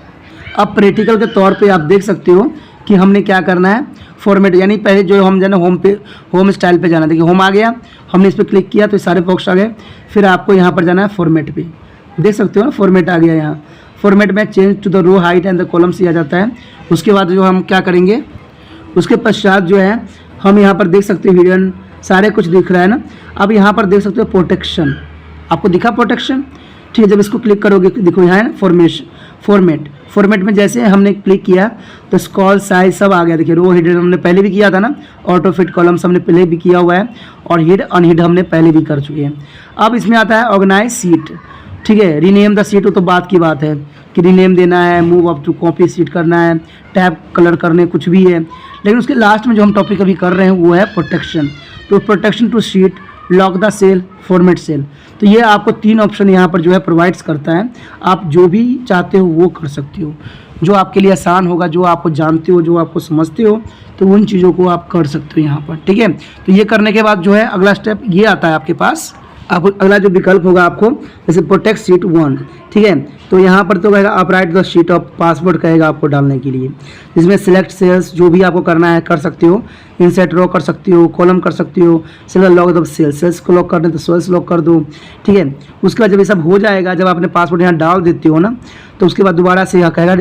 अब प्रैक्टिकल के तौर पे आप देख सकते हो कि हमने क्या करना है, फॉर्मेट यानी पहले जो हम जाना होम स्टाइल पे जाना। देखिए होम आ गया, हमने इस पर क्लिक किया तो सारे बॉक्स आ गए। फिर आपको यहाँ पर जाना है फॉर्मेट पे, देख सकते हो ना फॉर्मेट आ गया। यहाँ फॉर्मेट में change to the row height and the columns आ जाता है। उसके बाद जो हम क्या करेंगे, उसके पश्चात जो है हम यहाँ पर देख सकते हो हिडन सारे कुछ दिख रहा है ना। अब यहाँ पर देख सकते हो प्रोटेक्शन, आपको दिखा प्रोटेक्शन, ठीक है। जब इसको क्लिक करोगे देखो यहाँ है ना फॉर्मेट में जैसे हमने क्लिक किया तो स्क्रॉल साइज सब आ गया। देखिए रो हिडन हमने पहले भी किया था ना, ऑटो फिट कॉलम्स हमने पहले भी किया हुआ है और हिड अनहिड हमने पहले भी कर चुके हैं। अब इसमें आता है ऑर्गेनाइज सीट, ठीक है। रीनेम द सीट, वो तो बात की बात है कि रीनेम देना है, move up to copy sheet करना है, टैब कलर करने कुछ भी है। लेकिन उसके लास्ट में जो हम टॉपिक अभी कर रहे हैं वो है प्रोटेक्शन। तो protection to sheet, lock the cell, format cell. तो ये आपको 3 ऑप्शन यहाँ पर जो है प्रोवाइड्स करता है। आप जो भी चाहते हो वो कर सकते हो, जो आपके लिए आसान होगा, जो आपको जानते हो, जो आपको समझते हो, तो उन चीज़ों को आप कर सकते हो यहाँ पर, ठीक है। तो ये करने के बाद जो है अगला स्टेप ये आता है आपके पास। अब अगला जो विकल्प होगा आपको जैसे प्रोटेक्ट शीट 1, ठीक है। तो यहाँ पर तो कहेगा आप right the sheet of password कहेगा आपको डालने के लिए, जिसमें सिलेक्ट सेल्स जो भी आपको करना है कर सकते हो, इंसर्ट रो कर सकते हो, कॉलम कर सकते हो, सिलेक्ट लॉक द सेल्स को लॉक करना है तो सेल्स लॉक कर दो, ठीक है। उसके बाद जब ये सब हो जाएगा, जब आपने पासवर्ड यहाँ डाल देते हो ना, तो उसके बाद दोबारा से यहाँ कहेगा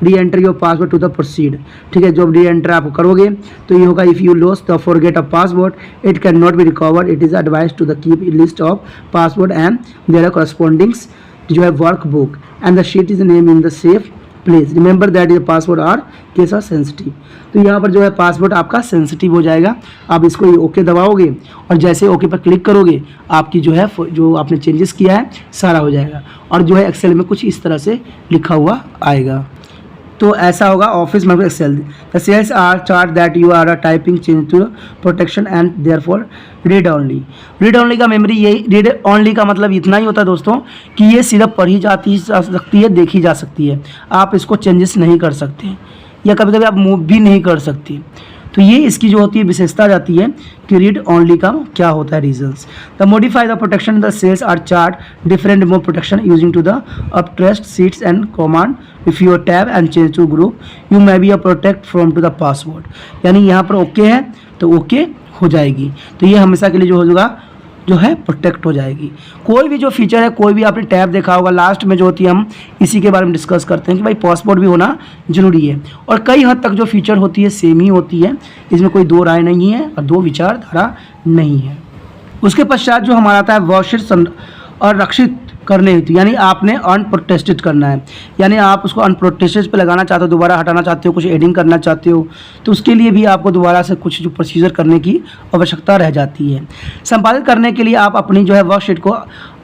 re enter your password to the proceed, ठीक है। जब री एंटर आप करोगे तो ये होगा if you lose the forget a password it can not be recovered, it is advise to the keep list of password and their correspondings जो है work book and the sheet is name in the safe place, remember that your password are case are sensitive. तो यहाँ पर जो है पासवर्ड आपका सेंसिटिव हो जाएगा। आप इसको ओके दबाओगे और जैसे ओके पर क्लिक करोगे आपकी जो है जो आपने चेंजेस किया है सारा हो जाएगा और जो है एक्सेल में कुछ इस तरह से लिखा हुआ आएगा। तो ऐसा होगा ऑफिस में Excel. The cells are chart that you are typing change to protection and therefore read only. Read only का मेमोरी यही, रीड ओनली का मतलब इतना ही होता है दोस्तों कि ये सिर्फ पढ़ी जा सकती है, देखी जा सकती है, आप इसको चेंजेस नहीं कर सकते या कभी कभी आप मूव भी नहीं कर सकते। तो ये इसकी जो होती है विशेषता जाती है कि रीड ओनली का क्या होता है reasons. The modify the protection the cells are chart different remove protection using to the up trust sheets and command if your tab and change to group you may be a protect from to the password. यानी यहाँ पर ओके है तो ओके हो जाएगी, तो ये हमेशा के लिए जो होगा जो है प्रोटेक्ट हो जाएगी। कोई भी जो फीचर है, कोई भी आपने टैब देखा होगा लास्ट में जो होती है हम इसी के बारे में डिस्कस करते हैं कि भाई पासवर्ड भी होना जरूरी है और कई हद तक जो फीचर होती है सेम ही होती है, इसमें कोई दो राय नहीं है और दो विचारधारा नहीं है। उसके पश्चात जो हमारा आता है आरक्षित करने हेतु, यानी आपने अनप्रोटेस्टेड करना है, यानी आप उसको अनप्रोटेस्टेड पे लगाना चाहते हो, दोबारा हटाना चाहते हो, कुछ एडिंग करना चाहते हो, तो उसके लिए भी आपको दोबारा से कुछ जो प्रोसीजर करने की आवश्यकता रह जाती है। संपादित करने के लिए आप अपनी जो है वर्कशीट को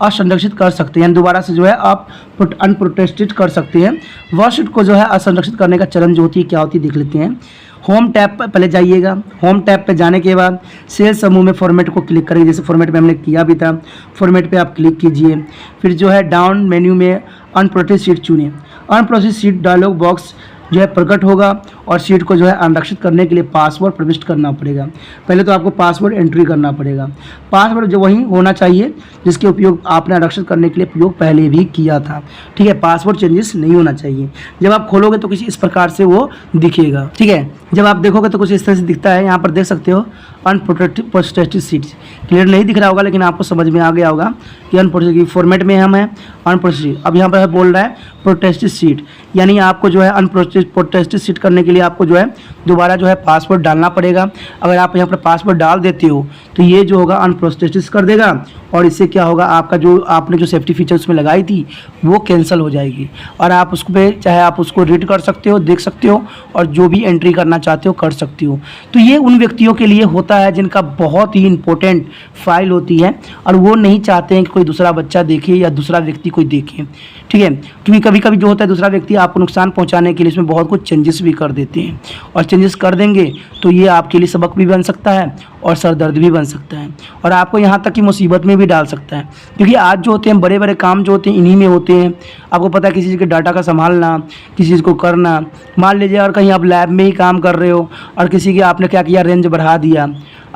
असंरक्षित कर सकते हैं, यानी दोबारा से जो है आप अनप्रोटेस्टेड कर सकते हैं। वर्कशीट को जो है असंरक्षित करने का चलन जो होती है क्या होती है देख लेते हैं। होम टैब पर पहले जाइएगा। होम टैब पे जाने के बाद सेल समूह में फॉर्मेट को क्लिक करेंगे, जैसे फॉर्मेट पे हमने किया भी था, फॉर्मेट पे आप क्लिक कीजिए। फिर जो है डाउन मेन्यू में अनप्रोटेस्टेड सीट चुनिए। अनप्रोटेस्टेड सीट डायलॉग बॉक्स जो है प्रकट होगा और सीट को जो है आरक्षित करने के लिए पासवर्ड प्रविष्ट करना पड़ेगा। पहले तो आपको पासवर्ड एंट्री करना पड़ेगा। पासवर्ड जो वही होना चाहिए जिसके उपयोग आपने आरक्षित करने के लिए उपयोग पहले भी किया था, ठीक है। पासवर्ड चेंजेस नहीं होना चाहिए। जब आप खोलोगे तो कुछ इस प्रकार से वो दिखेगा, ठीक है। जब आप देखोगे तो कुछ इस तरह से दिखता है। यहाँ पर देख सकते हो अनप्रोटेस्टेड सीट्स, क्लियर नहीं दिख रहा होगा लेकिन आपको समझ में आ गया होगा कि अनप्रोटेस्टेड फॉर्मेट में हम हैं अनप्रोटेस्टेड। अब यहाँ पर बोल रहा है प्रोटेस्टेड सीट, यानी आपको जो है अनप्रोटेस्टेड सीट करने के लिए आपको जो है दोबारा जो है पासवर्ड डालना पड़ेगा। अगर आप यहाँ पर पासवर्ड डाल देते हो तो ये जो होगा अनप्रोटेस्टेड कर देगा और इससे क्या होगा, आपका जो आपने जो सेफ्टी फीचर उसमें लगाई थी वो कैंसिल हो जाएगी और आप उस पर चाहे आप उसको रीड कर सकते हो, देख सकते हो और जो भी एंट्री करना चाहते हो कर सकते हो। तो ये उन व्यक्तियों के लिए होता है जिनका बहुत ही इंपॉर्टेंट फाइल होती है और वो नहीं चाहते हैं कि कोई दूसरा बच्चा देखे या दूसरा व्यक्ति कोई देखे, ठीक है। क्योंकि कभी कभी जो होता है दूसरा व्यक्ति आपको नुकसान पहुंचाने के लिए इसमें बहुत कुछ चेंजेस भी कर देते हैं और चेंजेस कर देंगे तो ये आपके लिए सबक भी बन सकता है और सरदर्द भी बन सकता है और आपको यहाँ तक कि मुसीबत में भी डाल सकता है। क्योंकि आज जो होते हैं बड़े बड़े काम जो होते हैं इन्हीं में होते हैं। आपको पता है किसी चीज़ के डाटा का संभालना, किसी चीज़ को करना, मान लीजिए और कहीं आप लैब में ही काम कर रहे हो और किसी की आपने क्या किया रेंज बढ़ा दिया,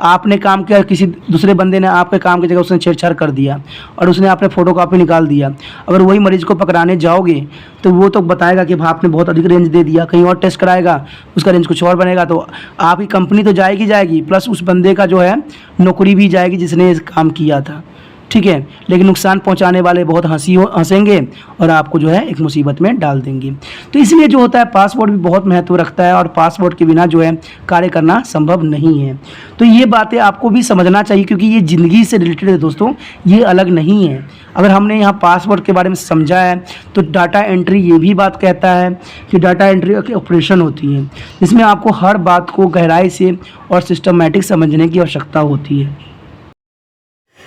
आपने काम किया, किसी दूसरे बंदे ने आपके काम की जगह उसने छेड़छाड़ कर दिया और उसने आपने फ़ोटोकॉपी निकाल दिया। अगर वही मरीज़ को पकड़ाने जाओगे तो वो तो बताएगा कि आपने बहुत अधिक रेंज दे दिया, कहीं और टेस्ट कराएगा उसका रेंज कुछ और बनेगा, तो आपकी कंपनी तो जाएगी प्लस उस बंदे का जो है नौकरी भी जाएगी जिसने इस काम किया था, ठीक है। लेकिन नुकसान पहुंचाने वाले बहुत हंसेंगे और आपको जो है एक मुसीबत में डाल देंगे। तो इसलिए जो होता है पासवर्ड भी बहुत महत्व रखता है और पासवर्ड के बिना जो है कार्य करना संभव नहीं है। तो ये बातें आपको भी समझना चाहिए क्योंकि ये ज़िंदगी से रिलेटेड है दोस्तों, ये अलग नहीं है। अगर हमने यहाँ पासवर्ड के बारे में समझा है तो डाटा एंट्री ये भी बात कहता है कि डाटा एंट्री की ऑपरेशन होती है जिसमें आपको हर बात को गहराई से और सिस्टमैटिक समझने की आवश्यकता होती है।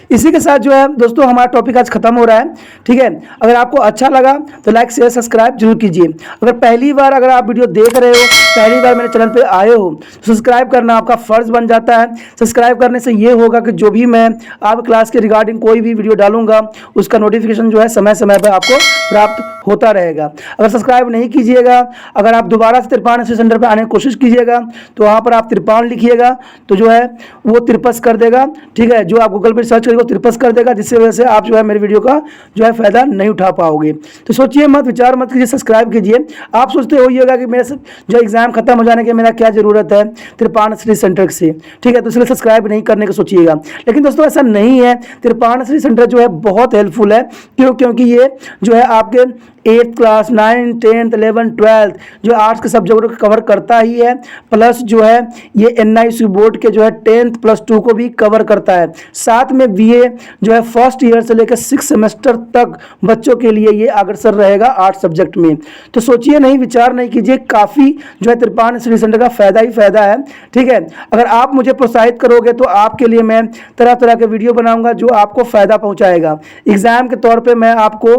इसी के साथ जो है दोस्तों हमारा टॉपिक आज खत्म हो रहा है, ठीक है। अगर आपको अच्छा लगा तो लाइक शेयर सब्सक्राइब जरूर कीजिए। अगर पहली बार अगर आप वीडियो देख रहे हो, पहली बार मेरे चैनल पे आए हो तो सब्सक्राइब करना आपका फ़र्ज़ बन जाता है। सब्सक्राइब करने से ये होगा कि जो भी मैं आप क्लास के रिगार्डिंग कोई भी वीडियो डालूंगा उसका नोटिफिकेशन जो है समय समय पर आपको प्राप्त होता रहेगा। अगर सब्सक्राइब नहीं कीजिएगा, अगर आप दोबारा से तिरपान सेंटर पर आने की कोशिश कीजिएगा तो वहाँ पर आप तिरपान लिखिएगा तो जो है वो तिरपस कर देगा, ठीक है। जो आप गूगल पर सर्च करेंगे वो तिरपस कर देगा, जिससे वजह से आप जो है मेरे वीडियो का जो है फ़ायदा नहीं उठा पाओगे। तो सोचिए मत, विचार मत कीजिए, सब्सक्राइब कीजिए। आप सोचते होइएगा कि मेरे जो एग्ज़ाम खत्म हो जाने के मेरा क्या ज़रूरत है तिरपान स्टडी सेंटर से, ठीक है। तो इसलिए सब्सक्राइब नहीं करने का सोचिएगा, लेकिन दोस्तों ऐसा नहीं है। तिरपान स्टडी सेंटर जो है बहुत हेल्पफुल है, क्योंकि ये जो है आपके 8th class 9th 10th 11th 12th जो आर्ट्स के सब्जेक्ट को कवर करता ही है, प्लस जो है ये NIC बोर्ड के जो है 10th प्लस 2 को भी कवर करता है। साथ में BA जो है फर्स्ट ईयर से लेकर 6 सेमेस्टर तक बच्चों के लिए ये अग्रसर रहेगा आर्ट्स सब्जेक्ट में। तो सोचिए नहीं, विचार नहीं कीजिए, काफ़ी जो है तिरपान स्टडी सेंटर का फ़ायदा ही फ़ायदा है, ठीक है। अगर आप मुझे प्रोत्साहित करोगे तो आपके लिए मैं तरह तरह के वीडियो बनाऊंगा जो आपको फ़ायदा पहुंचाएगा। एग्ज़ाम के तौर पे मैं आपको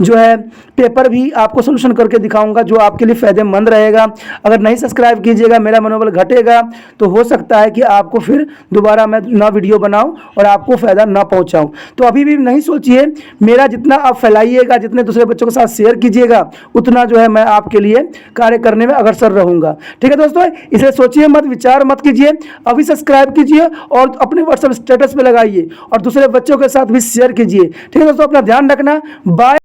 जो है पेपर भी आपको सोल्यूशन करके दिखाऊंगा जो आपके लिए फ़ायदेमंद रहेगा। अगर नहीं सब्सक्राइब कीजिएगा, मेरा मनोबल घटेगा, तो हो सकता है कि आपको फिर दोबारा मैं ना वीडियो बनाऊं और आपको फ़ायदा ना पहुंचाऊं। तो अभी भी नहीं सोचिए, मेरा जितना आप फैलाइएगा, जितने दूसरे बच्चों के साथ शेयर कीजिएगा, उतना जो है मैं आपके लिए कार्य करने में अग्रसर रहूँगा, ठीक है दोस्तों। इसलिए सोचिए मत, विचार मत कीजिए, अभी सब्सक्राइब कीजिए और अपने व्हाट्सएप स्टेटस पे लगाइए और दूसरे बच्चों के साथ भी शेयर कीजिए, ठीक है दोस्तों। अपना ध्यान रखना, बाय।